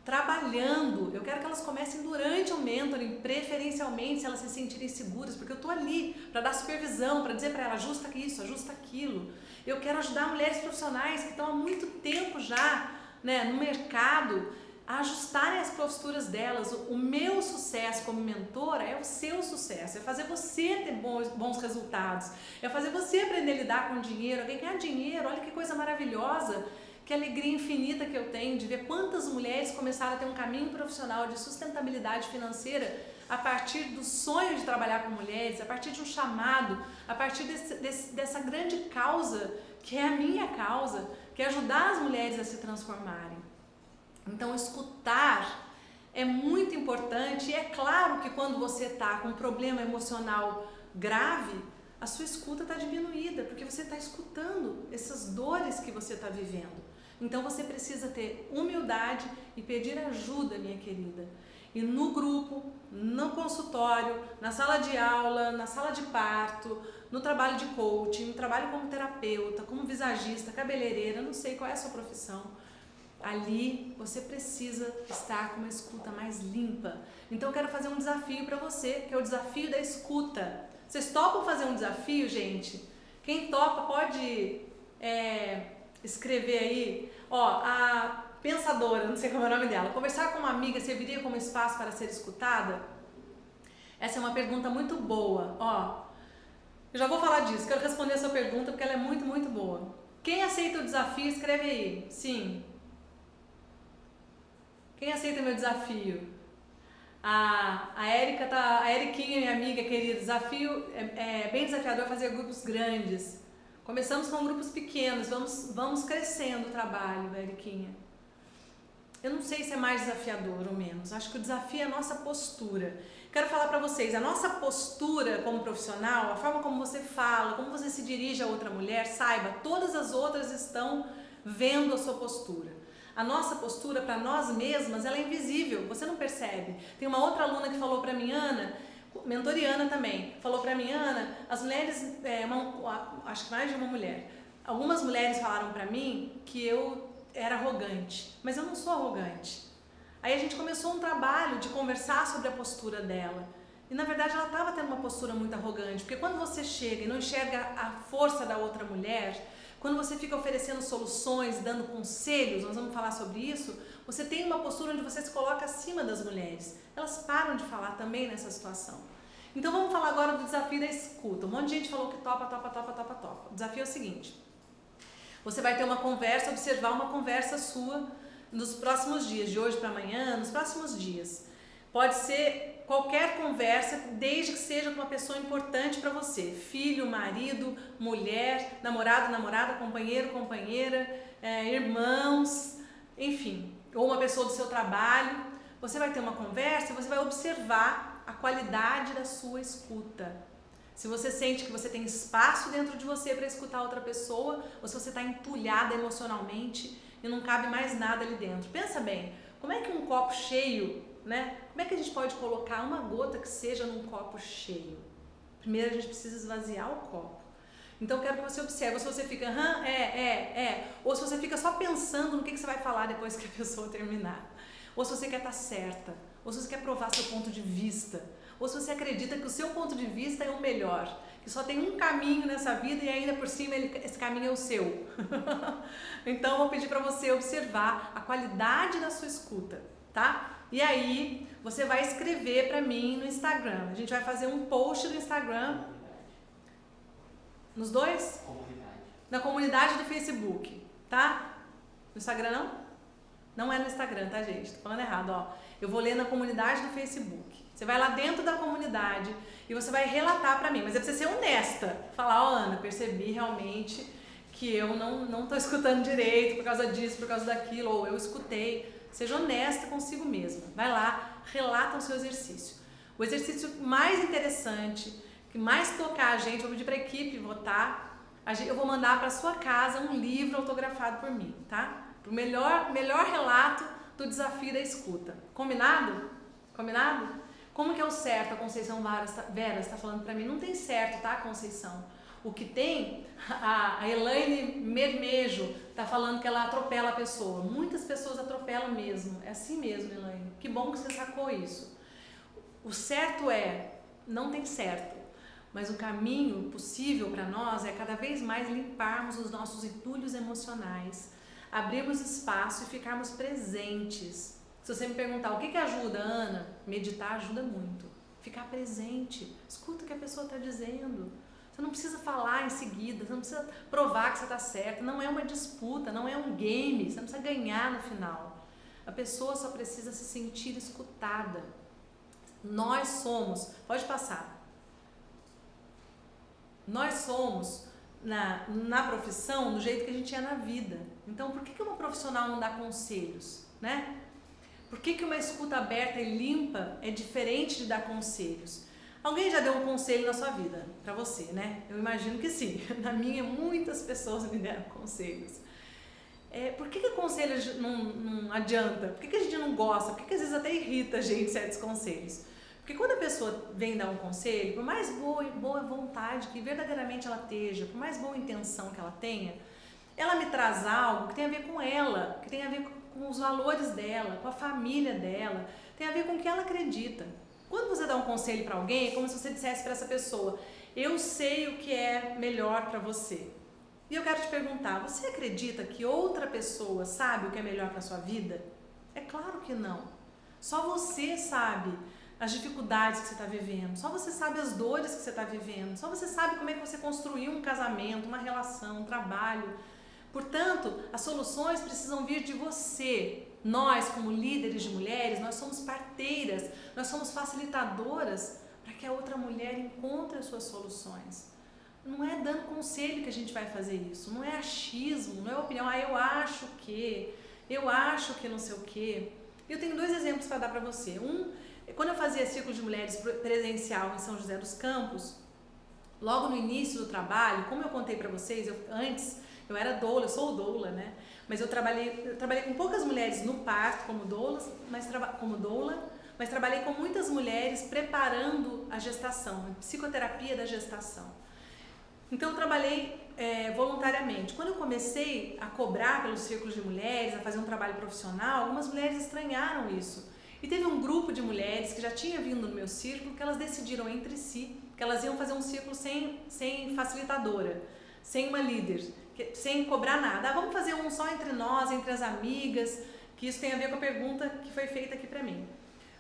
trabalhando. Eu quero que elas comecem durante o mentoring, preferencialmente se elas se sentirem seguras, porque eu estou ali para dar supervisão, para dizer para elas, ajusta isso, ajusta aquilo. Eu quero ajudar mulheres profissionais que estão há muito tempo já, né, no mercado, a ajustarem as posturas delas. O meu sucesso como mentora é o seu sucesso, é fazer você ter bons resultados, é fazer você aprender a lidar com dinheiro, ganhar dinheiro. Olha que coisa maravilhosa, que alegria infinita que eu tenho de ver quantas mulheres começaram a ter um caminho profissional de sustentabilidade financeira a partir do sonho de trabalhar com mulheres, a partir de um chamado, a partir dessa grande causa, que é a minha causa, que é ajudar as mulheres a se transformarem. Então, escutar é muito importante, e é claro que quando você está com um problema emocional grave, a sua escuta está diminuída, porque você está escutando essas dores que você está vivendo. Então, você precisa ter humildade e pedir ajuda, minha querida. E no grupo, no consultório, na sala de aula, na sala de parto, no trabalho de coaching, no trabalho como terapeuta, como visagista, cabeleireira, não sei qual é a sua profissão. Ali você precisa estar com uma escuta mais limpa. Então eu quero fazer um desafio para você, que é o desafio da escuta. Vocês topam fazer um desafio, gente? Quem topa pode escrever aí. Ó, a pensadora, não sei como é o nome dela, conversar com uma amiga serviria como espaço para ser escutada? Essa é uma pergunta muito boa. Ó, eu já vou falar disso, quero responder a sua pergunta porque ela é muito, muito boa. Quem aceita o desafio, escreve aí. Sim. Quem aceita meu desafio? A Eriquinha, minha amiga querida, desafio é bem desafiador fazer grupos grandes. Começamos com grupos pequenos, vamos crescendo o trabalho, Eriquinha. Eu não sei se é mais desafiador ou menos, acho que o desafio é a nossa postura. Quero falar para vocês, a nossa postura como profissional, a forma como você fala, como você se dirige a outra mulher, saiba, todas as outras estão vendo a sua postura. A nossa postura para nós mesmas, ela é invisível, você não percebe. Tem uma outra aluna que falou para mim, Ana, mentoriana também, falou para mim, Ana, as mulheres, acho que mais de uma mulher, algumas mulheres falaram para mim que eu era arrogante, mas eu não sou arrogante. Aí a gente começou um trabalho de conversar sobre a postura dela. E na verdade ela estava tendo uma postura muito arrogante, porque quando você chega e não enxerga a força da outra mulher, quando você fica oferecendo soluções, dando conselhos, nós vamos falar sobre isso, você tem uma postura onde você se coloca acima das mulheres. Elas param de falar também nessa situação. Então vamos falar agora do desafio da escuta. Um monte de gente falou que topa. O desafio é o seguinte: você vai ter uma conversa, observar uma conversa sua nos próximos dias, de hoje para amanhã, nos próximos dias. Pode ser qualquer conversa, desde que seja com uma pessoa importante para você. Filho, marido, mulher, namorado, namorada, companheiro, companheira, irmãos, enfim. Ou uma pessoa do seu trabalho. Você vai ter uma conversa e você vai observar a qualidade da sua escuta. Se você sente que você tem espaço dentro de você para escutar outra pessoa, ou se você está entulhada emocionalmente e não cabe mais nada ali dentro. Pensa bem, como é que um copo cheio, né? Como é que a gente pode colocar uma gota que seja num copo cheio? Primeiro a gente precisa esvaziar o copo. Então eu quero que você observe, ou se você fica, ou se você fica só pensando no que você vai falar depois que a pessoa terminar. Ou se você quer estar certa, ou se você quer provar seu ponto de vista, ou se você acredita que o seu ponto de vista é o melhor, que só tem um caminho nessa vida e ainda por cima esse caminho é o seu. Então eu vou pedir para você observar a qualidade da sua escuta, tá? E aí você vai escrever para mim no Instagram. A gente vai fazer um post no Instagram. Nos dois? Comunidade. Na comunidade do Facebook, tá? No Instagram não? Não é no Instagram, tá, gente? Tô falando errado, ó. Eu vou ler na comunidade do Facebook. Você vai lá dentro da comunidade e você vai relatar pra mim. Mas é pra você ser honesta. Falar, ó, Ana, percebi realmente que eu não tô escutando direito por causa disso, por causa daquilo, ou eu escutei. Seja honesta consigo mesma. Vai lá, relata o seu exercício. O exercício mais interessante, que mais tocar a gente, vou pedir pra equipe votar. Eu vou mandar pra sua casa um livro autografado por mim, tá? O melhor relato do desafio da escuta. Combinado? Combinado? Como que é o certo? A Conceição Vera está falando para mim. Não tem certo, tá, Conceição? O que tem, a Elaine Mermejo está falando que ela atropela a pessoa. Muitas pessoas atropelam mesmo. É assim mesmo, Elaine. Que bom que você sacou isso. O certo não tem certo. Mas o caminho possível para nós é cada vez mais limparmos os nossos entulhos emocionais, abrirmos espaço e ficarmos presentes. Se você me perguntar o que ajuda, Ana, meditar ajuda muito. Ficar presente, escuta o que a pessoa está dizendo. Você não precisa falar em seguida, você não precisa provar que você está certo, não é uma disputa, não é um game, você não precisa ganhar no final. A pessoa só precisa se sentir escutada. Nós somos, pode passar, nós somos na profissão do jeito que a gente é na vida. Então por que uma profissional não dá conselhos, né? Por que uma escuta aberta e limpa é diferente de dar conselhos? Alguém já deu um conselho na sua vida, para você, né? Eu imagino que sim. Na minha, muitas pessoas me deram conselhos. Por que conselho não adianta? Por que a gente não gosta? Por que às vezes até irrita a gente certos conselhos? Porque quando a pessoa vem dar um conselho, por mais boa vontade que verdadeiramente ela esteja, por mais boa intenção que ela tenha, ela me traz algo que tem a ver com ela, que tem a ver com os valores dela, com a família dela, tem a ver com o que ela acredita. Quando você dá um conselho para alguém, é como se você dissesse para essa pessoa: eu sei o que é melhor para você. E eu quero te perguntar, você acredita que outra pessoa sabe o que é melhor para a sua vida? É claro que não. Só você sabe as dificuldades que você está vivendo, só você sabe as dores que você está vivendo, só você sabe como é que você construiu um casamento, uma relação, um trabalho. Portanto, as soluções precisam vir de você. Nós, como líderes de mulheres, nós somos parteiras, nós somos facilitadoras para que a outra mulher encontre as suas soluções. Não é dando conselho que a gente vai fazer isso, não é achismo, não é opinião, eu acho que não sei o que. Eu tenho 2 exemplos para dar para você. Quando eu fazia círculo de mulheres presencial em São José dos Campos, logo no início do trabalho, como eu contei para vocês, eu era doula, eu sou doula, né? Mas eu trabalhei com poucas mulheres no parto como doula, mas trabalhei com muitas mulheres preparando a gestação, psicoterapia da gestação. Então eu trabalhei voluntariamente. Quando eu comecei a cobrar pelos círculos de mulheres, a fazer um trabalho profissional, algumas mulheres estranharam isso. E teve um grupo de mulheres que já tinha vindo no meu círculo que elas decidiram entre si que elas iam fazer um círculo sem facilitadora, sem uma líder, sem cobrar nada. Vamos fazer um só entre nós, entre as amigas, que isso tem a ver com a pergunta que foi feita aqui pra mim.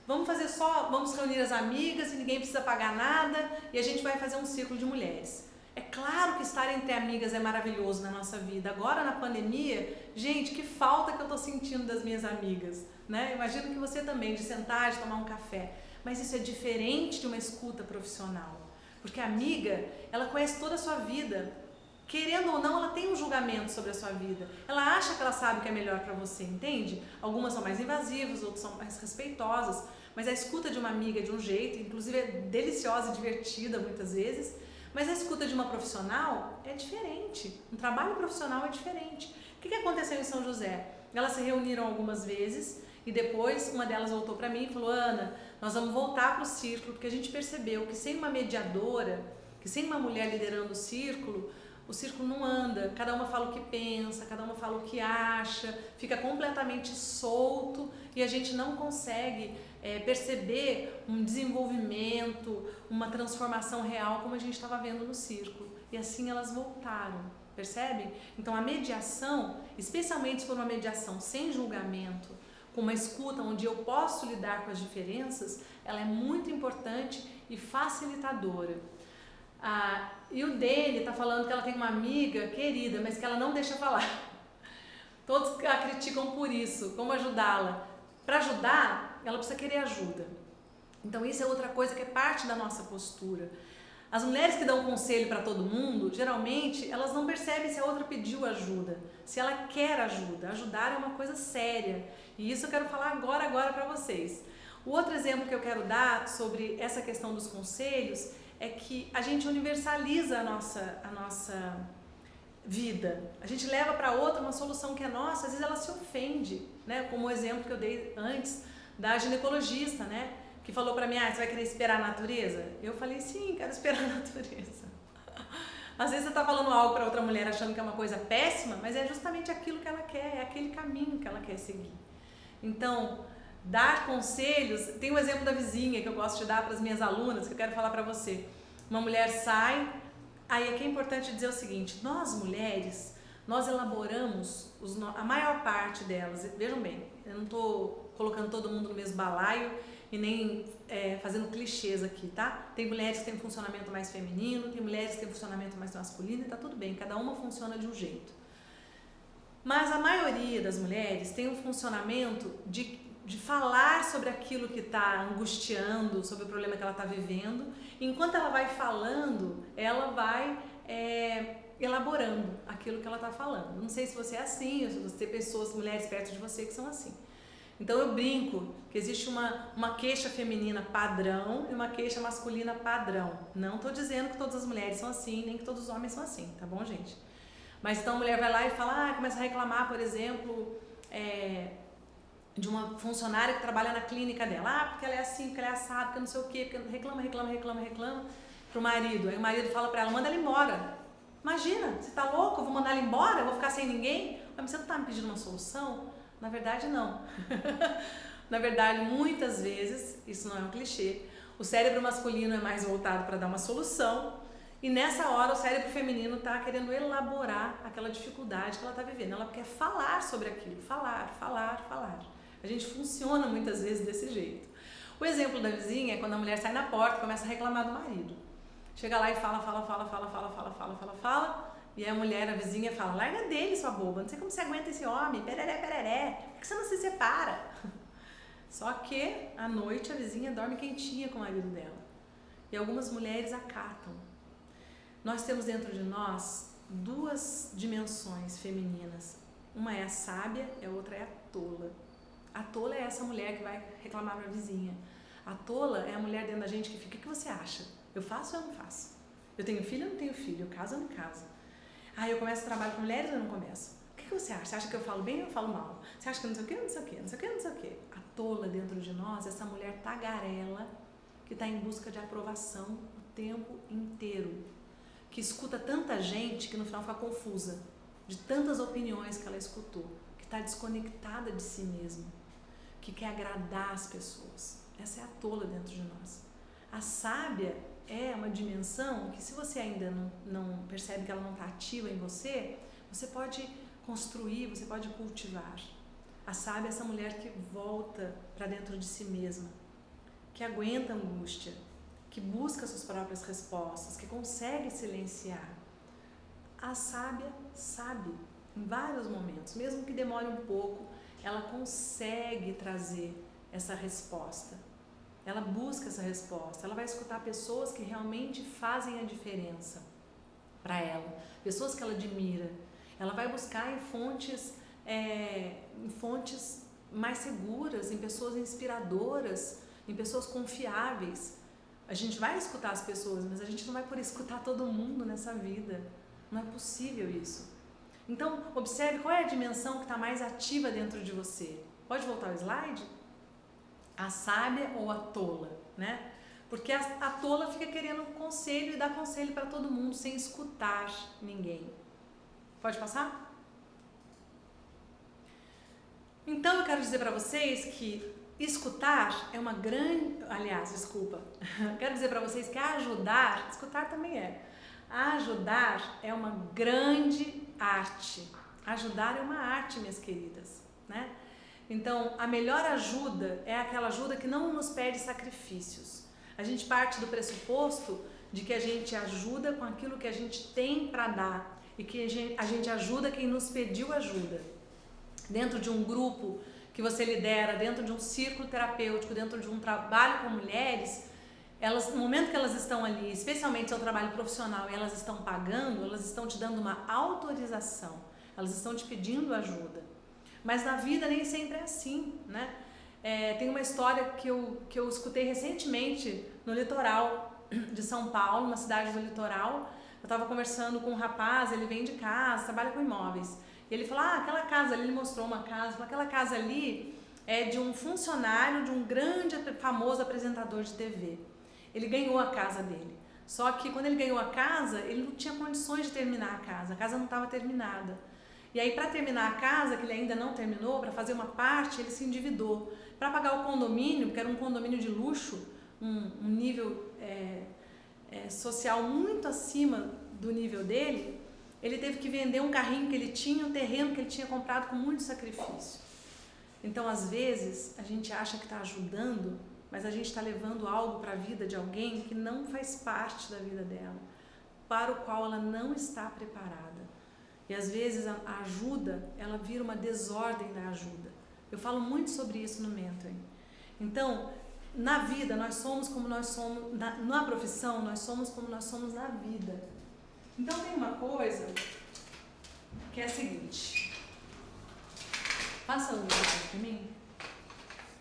Vamos reunir as amigas e ninguém precisa pagar nada e a gente vai fazer um círculo de mulheres. É claro que estar entre amigas é maravilhoso na nossa vida. Agora na pandemia, gente, que falta que eu tô sentindo das minhas amigas, né? Imagino que você também, de sentar, de tomar um café. Mas isso é diferente de uma escuta profissional. Porque a amiga, ela conhece toda a sua vida. Querendo ou não, ela tem um julgamento sobre a sua vida. Ela acha que ela sabe o que é melhor para você, entende? Algumas são mais invasivas, outras são mais respeitosas. Mas a escuta de uma amiga é de um jeito, inclusive é deliciosa e divertida muitas vezes. Mas a escuta de uma profissional é diferente. Um trabalho profissional é diferente. O que aconteceu em São José? Elas se reuniram algumas vezes e depois uma delas voltou para mim e falou: Ana, nós vamos voltar para o círculo, porque a gente percebeu que sem uma mediadora, que sem uma mulher liderando o círculo não anda. Cada uma fala o que pensa, cada uma fala o que acha, fica completamente solto e a gente não consegue perceber um desenvolvimento, uma transformação real como a gente estava vendo no círculo. E assim elas voltaram, percebem? Então a mediação, especialmente se for uma mediação sem julgamento, com uma escuta onde eu posso lidar com as diferenças, ela é muito importante e facilitadora. E o Dene está falando que ela tem uma amiga querida, mas que ela não deixa falar. Todos a criticam por isso. Como ajudá-la? Para ajudar, ela precisa querer ajuda. Então isso é outra coisa que é parte da nossa postura. As mulheres que dão conselho para todo mundo, geralmente, elas não percebem se a outra pediu ajuda, se ela quer ajuda. Ajudar é uma coisa séria. E isso eu quero falar agora para vocês. O outro exemplo que eu quero dar sobre essa questão dos conselhos é que a gente universaliza a nossa vida. A gente leva para outra uma solução que é nossa, às vezes ela se ofende, né? Como o exemplo que eu dei antes da ginecologista, né? Que falou para mim: você vai querer esperar a natureza? Eu falei: sim, quero esperar a natureza. Às vezes você está falando algo para outra mulher achando que é uma coisa péssima, mas é justamente aquilo que ela quer, é aquele caminho que ela quer seguir. Então, dar conselhos, tem um exemplo da vizinha que eu gosto de dar para as minhas alunas, que eu quero falar para você. Uma mulher sai, aí aqui é importante dizer o seguinte: nós mulheres, nós elaboramos, a maior parte delas, vejam bem, eu não estou colocando todo mundo no mesmo balaio e nem fazendo clichês aqui, tá? Tem mulheres que têm um funcionamento mais feminino, tem mulheres que têm um funcionamento mais masculino e tá tudo bem, cada uma funciona de um jeito. Mas a maioria das mulheres tem um funcionamento de falar sobre aquilo que está angustiando, sobre o problema que ela está vivendo. Enquanto ela vai falando, ela vai elaborando aquilo que ela está falando. Não sei se você é assim, ou se você tem pessoas, mulheres perto de você que são assim. Então eu brinco que existe uma queixa feminina padrão e uma queixa masculina padrão. Não estou dizendo que todas as mulheres são assim, nem que todos os homens são assim, tá bom, gente? Mas então a mulher vai lá e fala, começa a reclamar, por exemplo, de uma funcionária que trabalha na clínica dela, porque ela é assim, porque ela é assada, porque não sei o quê, porque reclama pro marido. Aí o marido fala pra ela, manda ela embora. Imagina, você tá louco, eu vou mandar ela embora, eu vou ficar sem ninguém? Mas você não tá me pedindo uma solução? Na verdade, não. Na verdade, muitas vezes, isso não é um clichê, o cérebro masculino é mais voltado para dar uma solução e nessa hora o cérebro feminino está querendo elaborar aquela dificuldade que ela está vivendo. Ela quer falar sobre aquilo, falar. A gente funciona muitas vezes desse jeito. O exemplo da vizinha é quando a mulher sai na porta e começa a reclamar do marido. Chega lá e fala, e a mulher, a vizinha, fala, larga dele, sua boba, não sei como você aguenta esse homem, pereré, por que você não se separa? Só que, à noite, a vizinha dorme quentinha com o marido dela. E algumas mulheres acatam. Nós temos dentro de nós duas dimensões femininas. Uma é a sábia e a outra é a tola. A tola é essa mulher que vai reclamar para a vizinha. A tola é a mulher dentro da gente que fica, o que você acha? Eu faço ou eu não faço? Eu tenho filho ou não tenho filho? Eu caso ou não caso? Eu começo trabalho com mulheres ou eu não começo? O que você acha? Você acha que eu falo bem ou eu falo mal? Você acha que não sei o quê? A tola dentro de nós é essa mulher tagarela que está em busca de aprovação o tempo inteiro. Que escuta tanta gente que no final fica confusa de tantas opiniões que ela escutou. Que está desconectada de si mesma. Que quer agradar as pessoas. Essa é a tola dentro de nós. A sábia é uma dimensão que se você ainda não percebe que ela não está ativa em você, você pode construir, você pode cultivar. A sábia é essa mulher que volta para dentro de si mesma, que aguenta a angústia, que busca suas próprias respostas, que consegue silenciar. A sábia sabe, em vários momentos, mesmo que demore um pouco, ela consegue trazer essa resposta. Ela busca essa resposta, ela vai escutar pessoas que realmente fazem a diferença para ela, pessoas que ela admira. Ela vai buscar em fontes mais seguras, em pessoas inspiradoras, em pessoas confiáveis. A gente vai escutar as pessoas, mas a gente não vai poder escutar todo mundo nessa vida. Não é possível isso. Então, observe qual é a dimensão que está mais ativa dentro de você. Pode voltar o slide? A sábia ou a tola, né? Porque a tola fica querendo conselho e dar conselho para todo mundo sem escutar ninguém. Pode passar? Então eu quero dizer para vocês que escutar é uma grande... Quero dizer para vocês que ajudar, escutar também é. Ajudar é uma grande arte. Ajudar é uma arte, minhas queridas, né? Então, a melhor ajuda é aquela ajuda que não nos pede sacrifícios. A gente parte do pressuposto de que a gente ajuda com aquilo que a gente tem para dar e que a gente ajuda quem nos pediu ajuda. Dentro de um grupo que você lidera, dentro de um círculo terapêutico, dentro de um trabalho com mulheres, elas, no momento que elas estão ali, especialmente seu trabalho profissional, e elas estão pagando, elas estão te dando uma autorização, elas estão te pedindo ajuda. Mas na vida nem sempre é assim, né? Tem uma história que eu escutei recentemente no litoral de São Paulo, uma cidade do litoral. Eu estava conversando com um rapaz, ele vem de casa, trabalha com imóveis. E ele falou, aquela casa ali, ele mostrou uma casa, aquela casa ali é de um funcionário de um grande, famoso apresentador de TV. Ele ganhou a casa dele. Só que quando ele ganhou a casa, ele não tinha condições de terminar a casa não estava terminada. E aí, para terminar a casa, que ele ainda não terminou, para fazer uma parte, ele se endividou. Para pagar o condomínio, porque era um condomínio de luxo, um nível social muito acima do nível dele, ele teve que vender um carrinho que ele tinha, um terreno que ele tinha comprado com muito sacrifício. Então, às vezes, a gente acha que está ajudando, mas a gente está levando algo para a vida de alguém que não faz parte da vida dela, para o qual ela não está preparada. E às vezes a ajuda, ela vira uma desordem da ajuda. Eu falo muito sobre isso no mentoring. Então, na vida, nós somos como nós somos, na profissão, nós somos como nós somos na vida. Então, tem uma coisa que é a seguinte. Passa o slide para mim.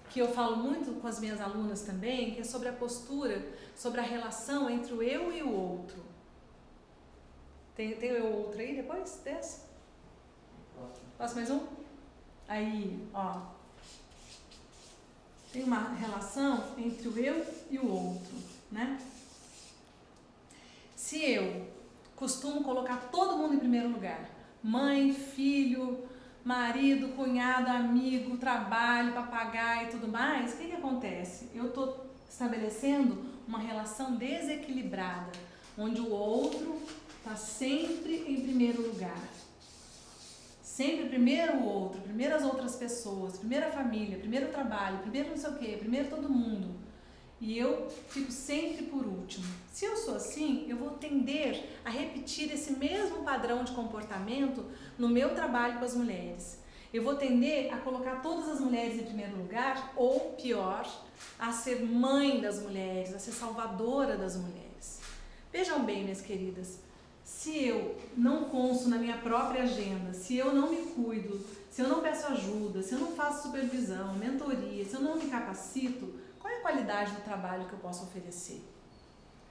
Que eu falo muito com as minhas alunas também, que é sobre a postura, sobre a relação entre o eu e o outro. Tem o eu outro aí depois desse? Posso mais um? Aí, ó. Tem uma relação entre o eu e o outro, né? Se eu costumo colocar todo mundo em primeiro lugar, mãe, filho, marido, cunhado, amigo, trabalho, papagaio e tudo mais, o que acontece? Eu estou estabelecendo uma relação desequilibrada, onde o outro está sempre em primeiro lugar. Sempre primeiro o outro, primeiro as outras pessoas, primeiro a família, primeiro o trabalho, primeiro não sei o quê, primeiro todo mundo. E eu fico sempre por último. Se eu sou assim, eu vou tender a repetir esse mesmo padrão de comportamento no meu trabalho com as mulheres. Eu vou tender a colocar todas as mulheres em primeiro lugar, ou pior, a ser mãe das mulheres, a ser salvadora das mulheres. Vejam bem, minhas queridas, se eu não consto na minha própria agenda, se eu não me cuido, se eu não peço ajuda, se eu não faço supervisão, mentoria, se eu não me capacito, qual é a qualidade do trabalho que eu posso oferecer?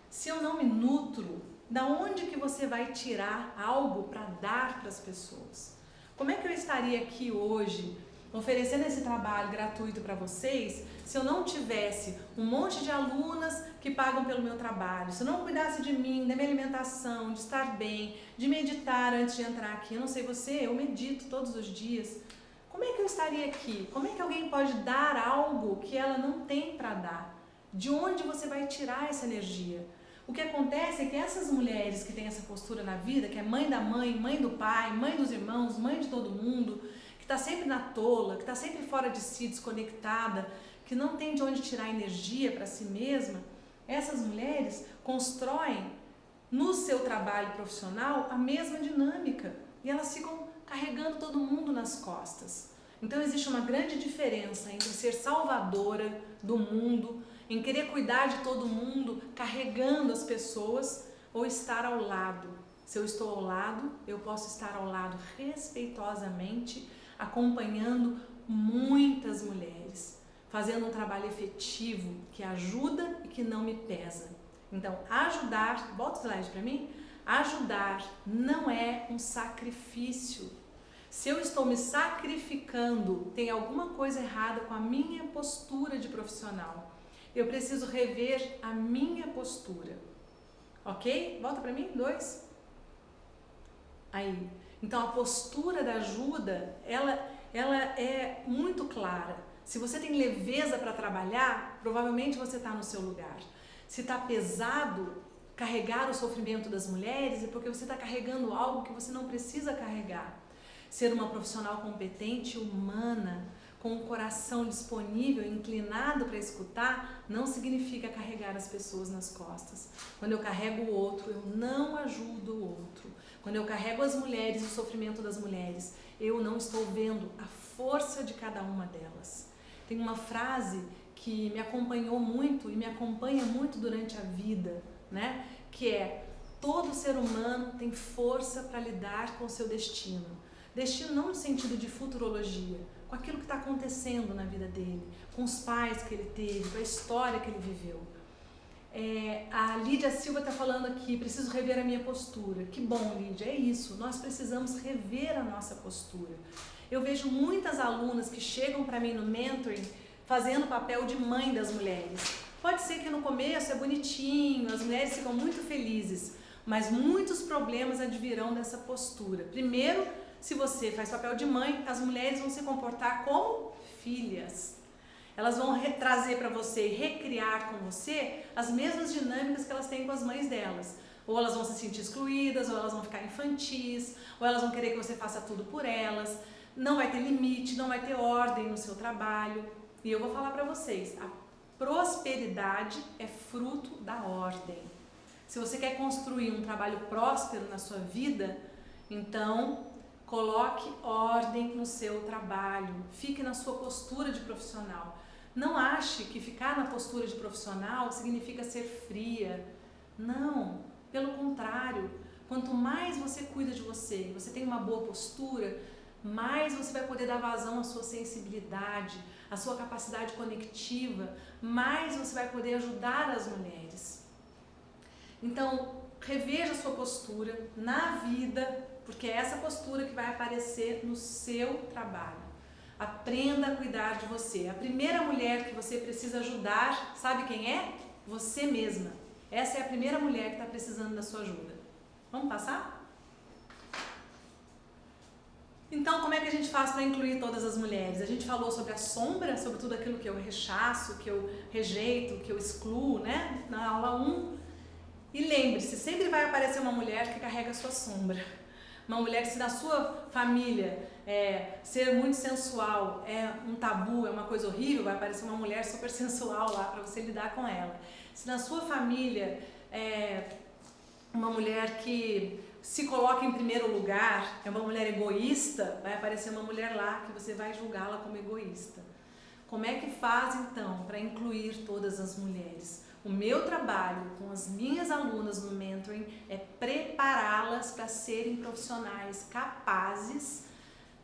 Se eu não me nutro, da onde que você vai tirar algo para dar para as pessoas? Como é que eu estaria aqui hoje oferecendo esse trabalho gratuito para vocês se eu não tivesse um monte de alunas que pagam pelo meu trabalho, se eu não cuidasse de mim, da minha alimentação, de estar bem, de meditar antes de entrar aqui? Eu não sei você, eu medito todos os dias. Como é que eu estaria aqui? Como é que alguém pode dar algo que ela não tem para dar? De onde você vai tirar essa energia? O que acontece é que essas mulheres que têm essa postura na vida, que é mãe da mãe, mãe do pai, mãe dos irmãos, mãe de todo mundo, que está sempre na tola, que está sempre fora de si, desconectada, que não tem de onde tirar energia para si mesma, essas mulheres constroem no seu trabalho profissional a mesma dinâmica e elas ficam carregando todo mundo nas costas. Então existe uma grande diferença entre ser salvadora do mundo, em querer cuidar de todo mundo, carregando as pessoas, ou estar ao lado. Se eu estou ao lado, eu posso estar ao lado respeitosamente, acompanhando muitas mulheres, fazendo um trabalho efetivo que ajuda e que não me pesa. Então, ajudar, bota o slide para mim, ajudar não é um sacrifício. Se eu estou me sacrificando, tem alguma coisa errada com a minha postura de profissional. Eu preciso rever a minha postura. Ok? Volta para mim, 2. Aí. Então, a postura da ajuda, ela é muito clara. Se você tem leveza para trabalhar, provavelmente você está no seu lugar. Se está pesado, carregar o sofrimento das mulheres é porque você está carregando algo que você não precisa carregar. Ser uma profissional competente, humana, com um coração disponível, inclinado para escutar, não significa carregar as pessoas nas costas. Quando eu carrego o outro, eu não ajudo o outro. Quando eu carrego as mulheres, o sofrimento das mulheres, eu não estou vendo a força de cada uma delas. Tem uma frase que me acompanhou muito e me acompanha muito durante a vida, né? Que é: todo ser humano tem força para lidar com o seu destino. Destino não no sentido de futurologia, com aquilo que está acontecendo na vida dele, com os pais que ele teve, com a história que ele viveu. A Lídia Silva está falando aqui, preciso rever a minha postura. Que bom, Lídia, é isso, nós precisamos rever a nossa postura. Eu vejo muitas alunas que chegam para mim no mentoring fazendo o papel de mãe das mulheres. Pode ser que no começo é bonitinho, as mulheres ficam muito felizes, mas muitos problemas advirão dessa postura. Primeiro, se você faz papel de mãe, as mulheres vão se comportar como filhas. Elas vão trazer para você, recriar com você as mesmas dinâmicas que elas têm com as mães delas. Ou elas vão se sentir excluídas, ou elas vão ficar infantis, ou elas vão querer que você faça tudo por elas. não vai ter limite, não vai ter ordem no seu trabalho. E eu vou falar para vocês, a prosperidade é fruto da ordem. Se você quer construir um trabalho próspero na sua vida, então coloque ordem no seu trabalho, fique na sua postura de profissional. Não ache que ficar na postura de profissional significa ser fria. Não, pelo contrário, quanto mais você cuida de você, você tem uma boa postura, mais você vai poder dar vazão à sua sensibilidade, à sua capacidade conectiva, mais você vai poder ajudar as mulheres. Então, reveja a sua postura na vida, porque é essa postura que vai aparecer no seu trabalho. Aprenda a cuidar de você. A primeira mulher que você precisa ajudar, sabe quem é? Você mesma. Essa é a primeira mulher que está precisando da sua ajuda. Vamos passar? Então, como é que a gente faz para incluir todas as mulheres? A gente falou sobre a sombra, sobre tudo aquilo que eu rechaço, que eu rejeito, que eu excluo, né? Na aula 1. E lembre-se, sempre vai aparecer uma mulher que carrega a sua sombra. Uma mulher que, se na sua família ser muito sensual é um tabu, é uma coisa horrível, vai aparecer uma mulher super sensual lá para você lidar com ela. Se na sua família uma mulher que se coloca em primeiro lugar, é uma mulher egoísta, vai aparecer uma mulher lá que você vai julgá-la como egoísta. Como é que faz então para incluir todas as mulheres? O meu trabalho com as minhas alunas no mentoring é prepará-las para serem profissionais capazes,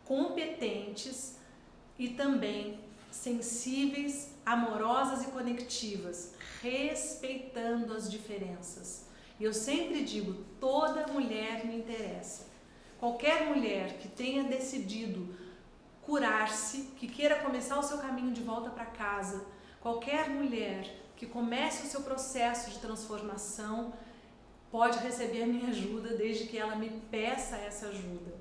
competentes e também sensíveis, amorosas e conectivas, respeitando as diferenças. E eu sempre digo, toda mulher me interessa. Qualquer mulher que tenha decidido curar-se, que queira começar o seu caminho de volta para casa, qualquer mulher que comece o seu processo de transformação pode receber a minha ajuda, desde que ela me peça essa ajuda.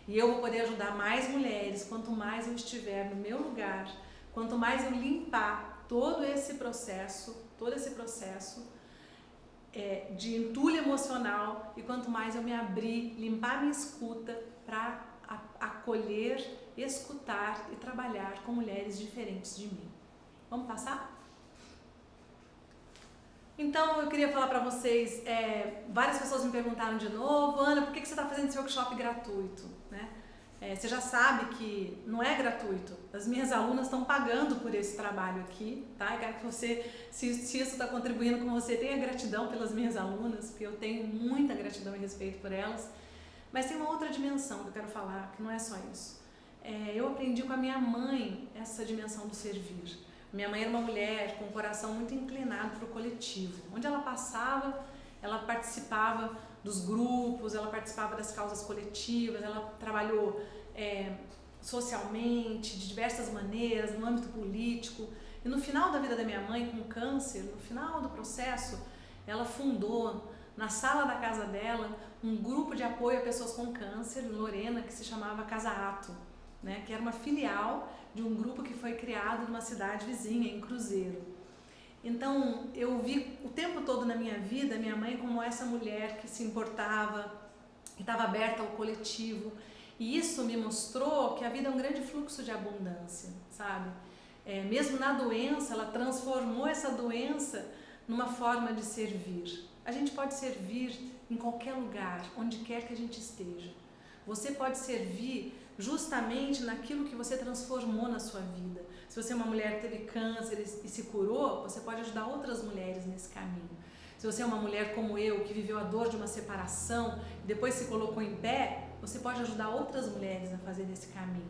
E eu vou poder ajudar mais mulheres quanto mais eu estiver no meu lugar, quanto mais eu limpar todo esse processo de entulho emocional, e quanto mais eu me abrir, limpar minha escuta para acolher, escutar e trabalhar com mulheres diferentes de mim. Vamos passar? Então eu queria falar para vocês, várias pessoas me perguntaram de novo, Ana, por que você está fazendo esse workshop gratuito? Né? Você já sabe que não é gratuito, as minhas alunas estão pagando por esse trabalho aqui, tá? Eu quero que você, se isso está contribuindo com você, tenha gratidão pelas minhas alunas, porque eu tenho muita gratidão e respeito por elas. Mas tem uma outra dimensão que eu quero falar, que não é só isso. Eu aprendi com a minha mãe essa dimensão do servir. Minha mãe era uma mulher com um coração muito inclinado para o coletivo. Onde ela passava, ela participava dos grupos, ela participava das causas coletivas, ela trabalhou socialmente, de diversas maneiras, no âmbito político. E no final da vida da minha mãe, com câncer, no final do processo, ela fundou, na sala da casa dela, um grupo de apoio a pessoas com câncer, em Lorena, que se chamava Casa Ato, né, que era uma filial de um grupo que foi criado numa cidade vizinha, em Cruzeiro. Então, eu vi o tempo todo na minha vida minha mãe como essa mulher que se importava, que estava aberta ao coletivo, e isso me mostrou que a vida é um grande fluxo de abundância, sabe? Mesmo na doença, ela transformou essa doença numa forma de servir. A gente pode servir em qualquer lugar, onde quer que a gente esteja. Você pode servir justamente naquilo que você transformou na sua vida. Se você é uma mulher que teve câncer e se curou, você pode ajudar outras mulheres nesse caminho. Se você é uma mulher como eu, que viveu a dor de uma separação e depois se colocou em pé, você pode ajudar outras mulheres a fazer esse caminho.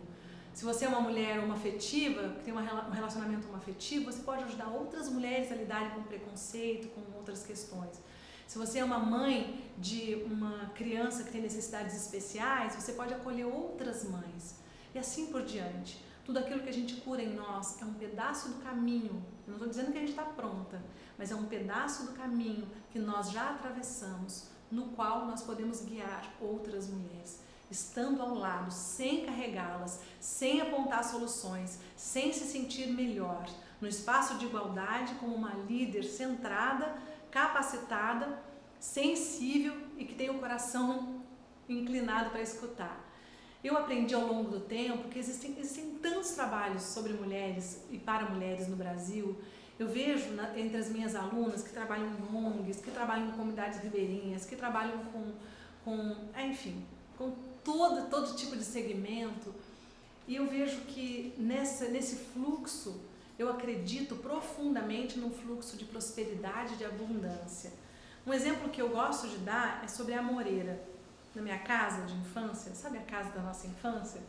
Se você é uma mulher homoafetiva, que tem um relacionamento homoafetivo, você pode ajudar outras mulheres a lidarem com preconceito, com outras questões. Se você é uma mãe de uma criança que tem necessidades especiais, você pode acolher outras mães. E assim por diante. Tudo aquilo que a gente cura em nós é um pedaço do caminho. Eu não estou dizendo que a gente está pronta, mas é um pedaço do caminho que nós já atravessamos, no qual nós podemos guiar outras mulheres, estando ao lado, sem carregá-las, sem apontar soluções, sem se sentir melhor, no espaço de igualdade, como uma líder centrada, capacitada, sensível e que tem o coração inclinado para escutar. Eu aprendi ao longo do tempo que existem tantos trabalhos sobre mulheres e para mulheres no Brasil. Eu vejo entre as minhas alunas que trabalham em ONGs, que trabalham em comunidades ribeirinhas, que trabalham enfim, com todo tipo de segmento. E eu vejo que nesse fluxo, eu acredito profundamente num fluxo de prosperidade e de abundância. Um exemplo que eu gosto de dar é sobre a amoreira. Na minha casa de infância, sabe a casa da nossa infância?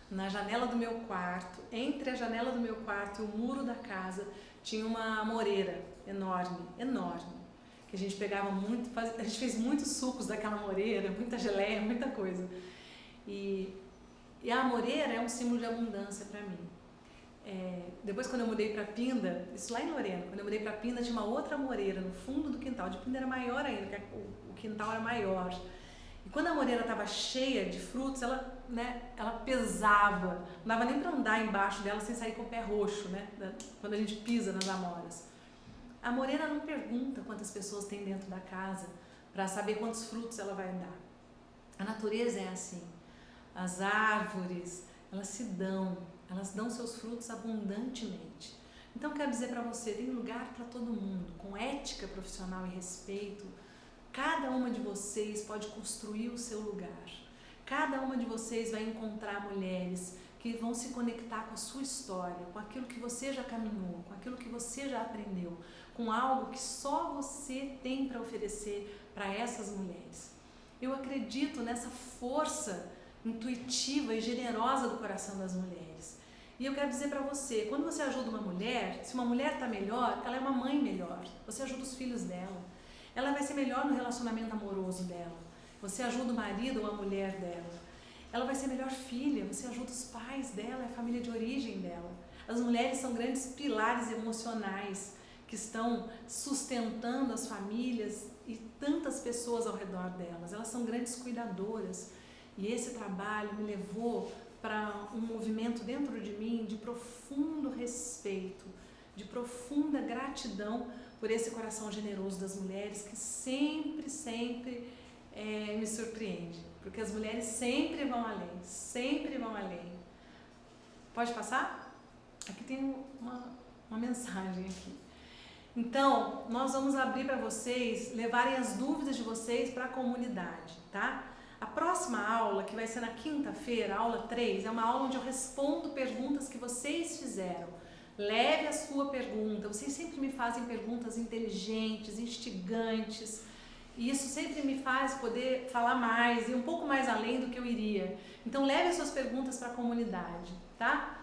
Na janela do meu quarto, entre a janela do meu quarto e o muro da casa, tinha uma amoreira enorme, enorme, que a gente pegava muito, a gente fez muitos sucos daquela amoreira, muita geleia, muita coisa. E a amoreira é um símbolo de abundância para mim. Depois, quando eu mudei para Pinda, isso lá em Lorena, quando eu mudei para Pinda, tinha uma outra amoreira no fundo do quintal. De Pinda era maior ainda, o quintal era maior. E quando a amoreira estava cheia de frutos, ela pesava, não dava nem para andar embaixo dela sem sair com o pé roxo, né? Quando a gente pisa nas amoras. A amoreira não pergunta quantas pessoas tem dentro da casa para saber quantos frutos ela vai dar. A natureza é assim. As árvores, elas dão seus frutos abundantemente. Então, quero dizer para você, tem lugar para todo mundo, com ética profissional e respeito. Cada uma de vocês pode construir o seu lugar. Cada uma de vocês vai encontrar mulheres que vão se conectar com a sua história, com aquilo que você já caminhou, com aquilo que você já aprendeu, com algo que só você tem para oferecer para essas mulheres. Eu acredito nessa força intuitiva e generosa do coração das mulheres. E eu quero dizer para você, quando você ajuda uma mulher, se uma mulher está melhor, ela é uma mãe melhor. Você ajuda os filhos dela. Ela vai ser melhor no relacionamento amoroso dela. Você ajuda o marido ou a mulher dela. Ela vai ser melhor filha, você ajuda os pais dela, a família de origem dela. As mulheres são grandes pilares emocionais que estão sustentando as famílias e tantas pessoas ao redor delas. Elas são grandes cuidadoras. E esse trabalho me levou para um movimento dentro de mim de profundo respeito, de profunda gratidão por esse coração generoso das mulheres que sempre me surpreende, porque as mulheres sempre vão além. Pode passar? Aqui tem uma mensagem aqui. Então, nós vamos abrir para vocês levarem as dúvidas de vocês para a comunidade, tá? A próxima aula, que vai ser na quinta-feira, aula 3, é uma aula onde eu respondo perguntas que vocês fizeram. Leve a sua pergunta, vocês sempre me fazem perguntas inteligentes, instigantes, e isso sempre me faz poder falar mais e um pouco mais além do que eu iria. Então leve as suas perguntas para a comunidade, tá?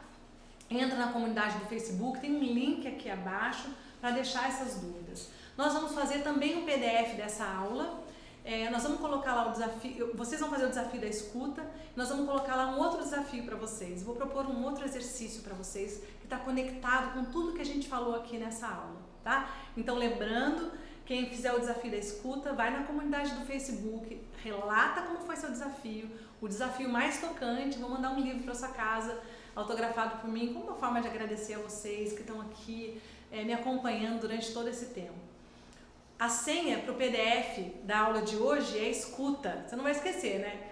Entra na comunidade do Facebook, tem um link aqui abaixo para deixar essas dúvidas. Nós vamos fazer também um PDF dessa aula. Nós vamos colocar lá o desafio, vocês vão fazer o desafio da escuta, nós vamos colocar lá um outro desafio para vocês. Vou propor um outro exercício para vocês que está conectado com tudo que a gente falou aqui nessa aula, tá? Então, lembrando, quem fizer o desafio da escuta, vai na comunidade do Facebook, relata como foi seu desafio, o desafio mais tocante, vou mandar um livro para sua casa, autografado por mim, como uma forma de agradecer a vocês que estão aqui me acompanhando durante todo esse tempo. A senha para o PDF da aula de hoje é escuta. Você não vai esquecer, né?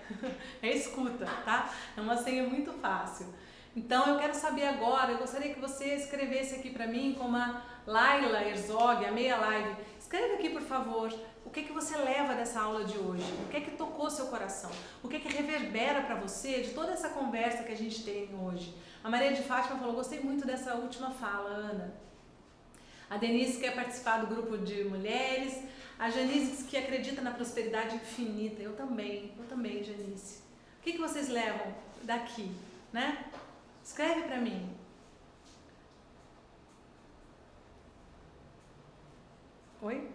É escuta, tá? É uma senha muito fácil. Então eu quero saber agora, eu gostaria que você escrevesse aqui para mim como a Laila Herzog, a Meia Live. Escreve aqui, por favor, o que você leva dessa aula de hoje? O que tocou seu coração? O que reverbera para você de toda essa conversa que a gente tem hoje? A Maria de Fátima falou, gostei muito dessa última fala, Ana. A Denise quer participar do grupo de mulheres. A Janice diz que acredita na prosperidade infinita. Eu também, Janice. O que vocês levam daqui, né? Escreve para mim. Oi?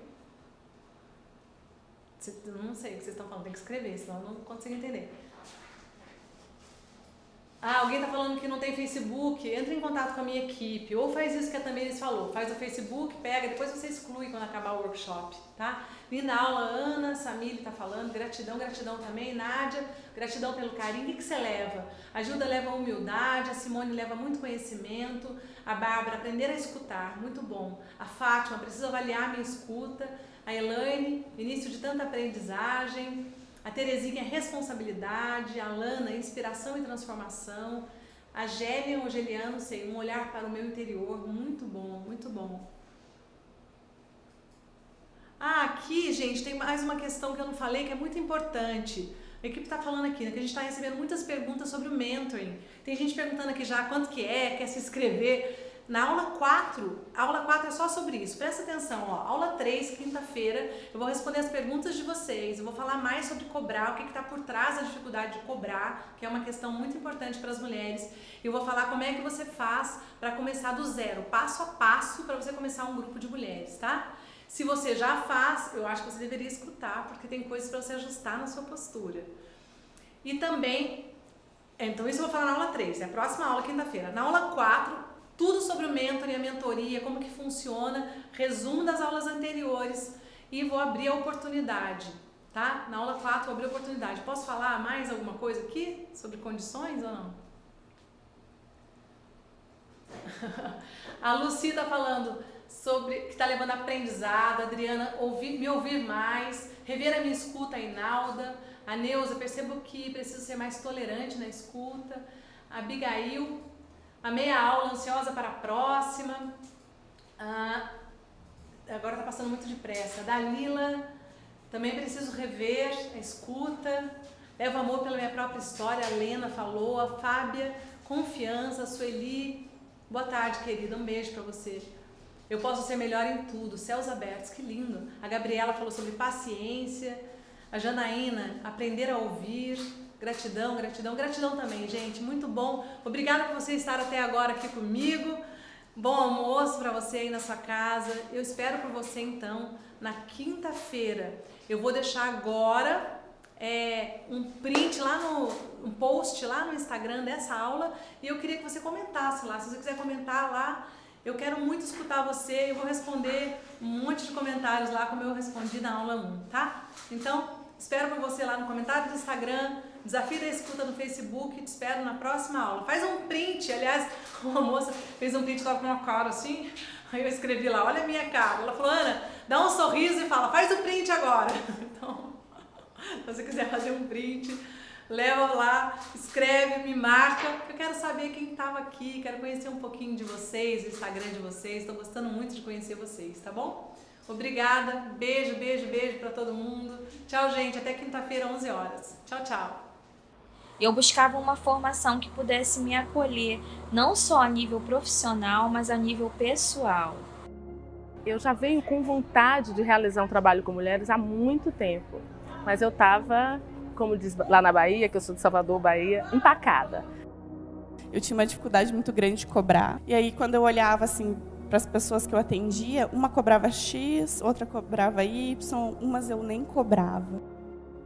Não sei o que vocês estão falando, tem que escrever, senão eu não consigo entender. Alguém está falando que não tem Facebook, entra em contato com a minha equipe, ou faz isso que a Tamires falou, faz o Facebook, pega, depois você exclui quando acabar o workshop, tá? Linda aula, Ana, Samile está falando, gratidão também, Nádia, gratidão pelo carinho. O que você leva? A Ajuda leva humildade, a Simone leva muito conhecimento, a Bárbara, aprender a escutar, muito bom. A Fátima, preciso avaliar minha escuta, a Elaine, início de tanta aprendizagem. A Terezinha, responsabilidade. A Lana, inspiração e transformação. A Gélia Ogeliano, sei, um olhar para o meu interior. Muito bom, muito bom. Ah, aqui, gente, tem mais uma questão que eu não falei, que é muito importante. A equipe está falando aqui, né, que a gente está recebendo muitas perguntas sobre o mentoring. Tem gente perguntando aqui já quanto que é, quer se inscrever. Na aula 4, a aula 4 é só sobre isso. Presta atenção, ó. Aula 3, quinta-feira, eu vou responder as perguntas de vocês. Eu vou falar mais sobre cobrar, o que está por trás da dificuldade de cobrar, que é uma questão muito importante para as mulheres. Eu vou falar como é que você faz para começar do zero, passo a passo, para você começar um grupo de mulheres, tá? Se você já faz, eu acho que você deveria escutar, porque tem coisas para você ajustar na sua postura. E também, então isso eu vou falar na aula 3, é a próxima aula, quinta-feira. Na aula 4, tudo sobre o mentoring, a mentoria, como que funciona, resumo das aulas anteriores e vou abrir a oportunidade, tá? Na aula 4 vou abrir a oportunidade. Posso falar mais alguma coisa aqui sobre condições ou não? A Lucy tá falando sobre que está levando aprendizado, a Adriana, me ouvir mais, rever a minha escuta, a Inalda, a Neuza, percebo que preciso ser mais tolerante na escuta, a Abigail, a meia aula, ansiosa para a próxima, agora está passando muito depressa, a Dalila, também preciso rever a escuta, levo amor pela minha própria história, a Lena falou, a Fábia, confiança, a Sueli, boa tarde querida, um beijo para você. Eu posso ser melhor em tudo, céus abertos, que lindo. A Gabriela falou sobre paciência. A Janaína, aprender a ouvir. Gratidão, gratidão, gratidão também, gente. Muito bom. Obrigada por você estar até agora aqui comigo. Bom almoço para você aí na sua casa. Eu espero por você, então, na quinta-feira. Eu vou deixar agora um print lá um post lá no Instagram dessa aula. E eu queria que você comentasse lá. Se você quiser comentar lá, eu quero muito escutar você, eu vou responder um monte de comentários lá, como eu respondi na aula 1, tá? Então, espero por você lá no comentário do Instagram, Desafio da Escuta no Facebook, te espero na próxima aula. Faz um print, aliás, uma moça fez um print, tava com uma cara assim, aí eu escrevi lá, olha a minha cara. Ela falou, Ana, dá um sorriso e fala, faz o print agora. Então, se você quiser fazer um print, leva lá, escreve, me marca, que eu quero saber quem estava aqui, quero conhecer um pouquinho de vocês, o Instagram de vocês, estou gostando muito de conhecer vocês, tá bom? Obrigada, beijo, beijo, beijo para todo mundo. Tchau, gente, até quinta-feira, 11 horas. Tchau, tchau. Eu buscava uma formação que pudesse me acolher, não só a nível profissional, mas a nível pessoal. Eu já venho com vontade de realizar um trabalho com mulheres há muito tempo, mas eu estava, como diz lá na Bahia, que eu sou de Salvador, Bahia, empacada. Eu tinha uma dificuldade muito grande de cobrar. E aí, quando eu olhava assim para as pessoas que eu atendia, uma cobrava X, outra cobrava Y, umas eu nem cobrava.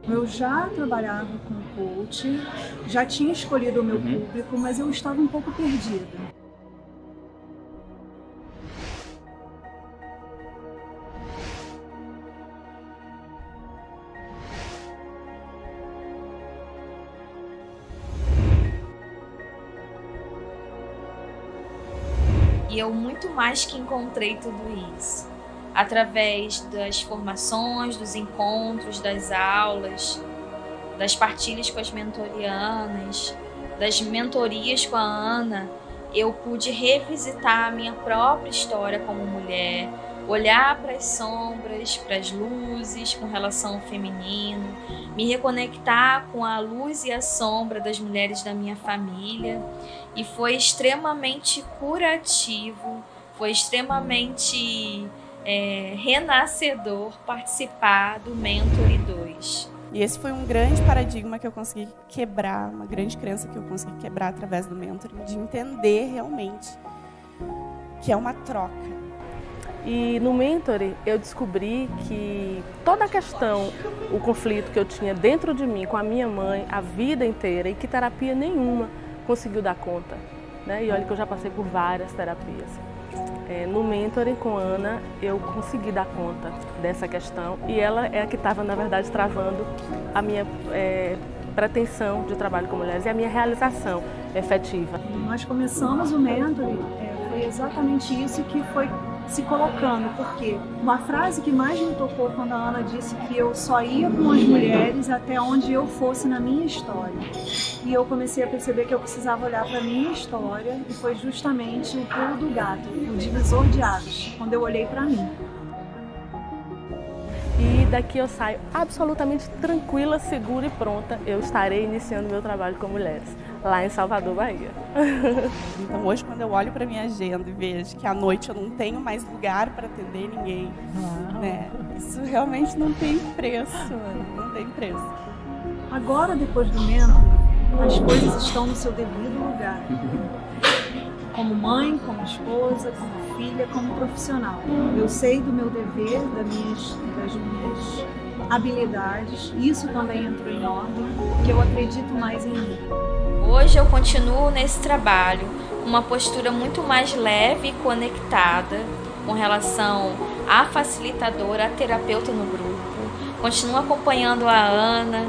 Eu já trabalhava com coaching, já tinha escolhido o meu público, mas eu estava um pouco perdida. E eu muito mais que encontrei tudo isso. Através das formações, dos encontros, das aulas, das partilhas com as mentorianas, das mentorias com a Ana, eu pude revisitar a minha própria história como mulher, olhar para as sombras, para as luzes com relação ao feminino, me reconectar com a luz e a sombra das mulheres da minha família. E foi extremamente curativo, foi extremamente renascedor participar do Mentoring 2. E esse foi um grande paradigma que eu consegui quebrar, uma grande crença que eu consegui quebrar através do mentoring, de entender realmente que é uma troca. E no mentoring eu descobri que toda a questão, o conflito que eu tinha dentro de mim com a minha mãe a vida inteira e que terapia nenhuma conseguiu dar conta, né? E olha que eu já passei por várias terapias. No mentoring com a Ana eu consegui dar conta dessa questão e ela é a que estava, na verdade, travando a minha pretensão de trabalho com mulheres e a minha realização efetiva. Nós começamos o mentoring, foi exatamente isso que foi se colocando, porque uma frase que mais me tocou quando a Ana disse que eu só ia com as mulheres até onde eu fosse na minha história. E eu comecei a perceber que eu precisava olhar para a minha história, e foi justamente o pulo do gato, o divisor de águas, quando eu olhei para mim. E daqui eu saio absolutamente tranquila, segura e pronta. Eu estarei iniciando meu trabalho com mulheres, lá em Salvador, Bahia. Então hoje, quando eu olho para minha agenda e vejo que à noite eu não tenho mais lugar para atender ninguém, né? Isso realmente não tem preço, não tem preço. Agora, depois do mentor, as coisas estão no seu devido lugar. Como mãe, como esposa, como filha, como profissional. Eu sei do meu dever, das minhas habilidades. Isso também entrou em ordem, porque eu acredito mais em mim. Hoje eu continuo nesse trabalho, uma postura muito mais leve e conectada com relação à facilitadora, à terapeuta no grupo. Continuo acompanhando a Ana,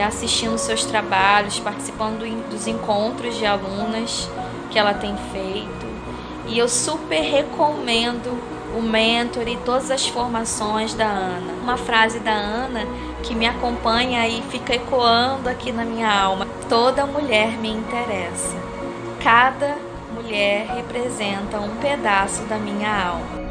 assistindo seus trabalhos, participando dos encontros de alunas que ela tem feito. E eu super recomendo o mentor e todas as formações da Ana. Uma frase da Ana que me acompanha e fica ecoando aqui na minha alma. Toda mulher me interessa. Cada mulher representa um pedaço da minha alma.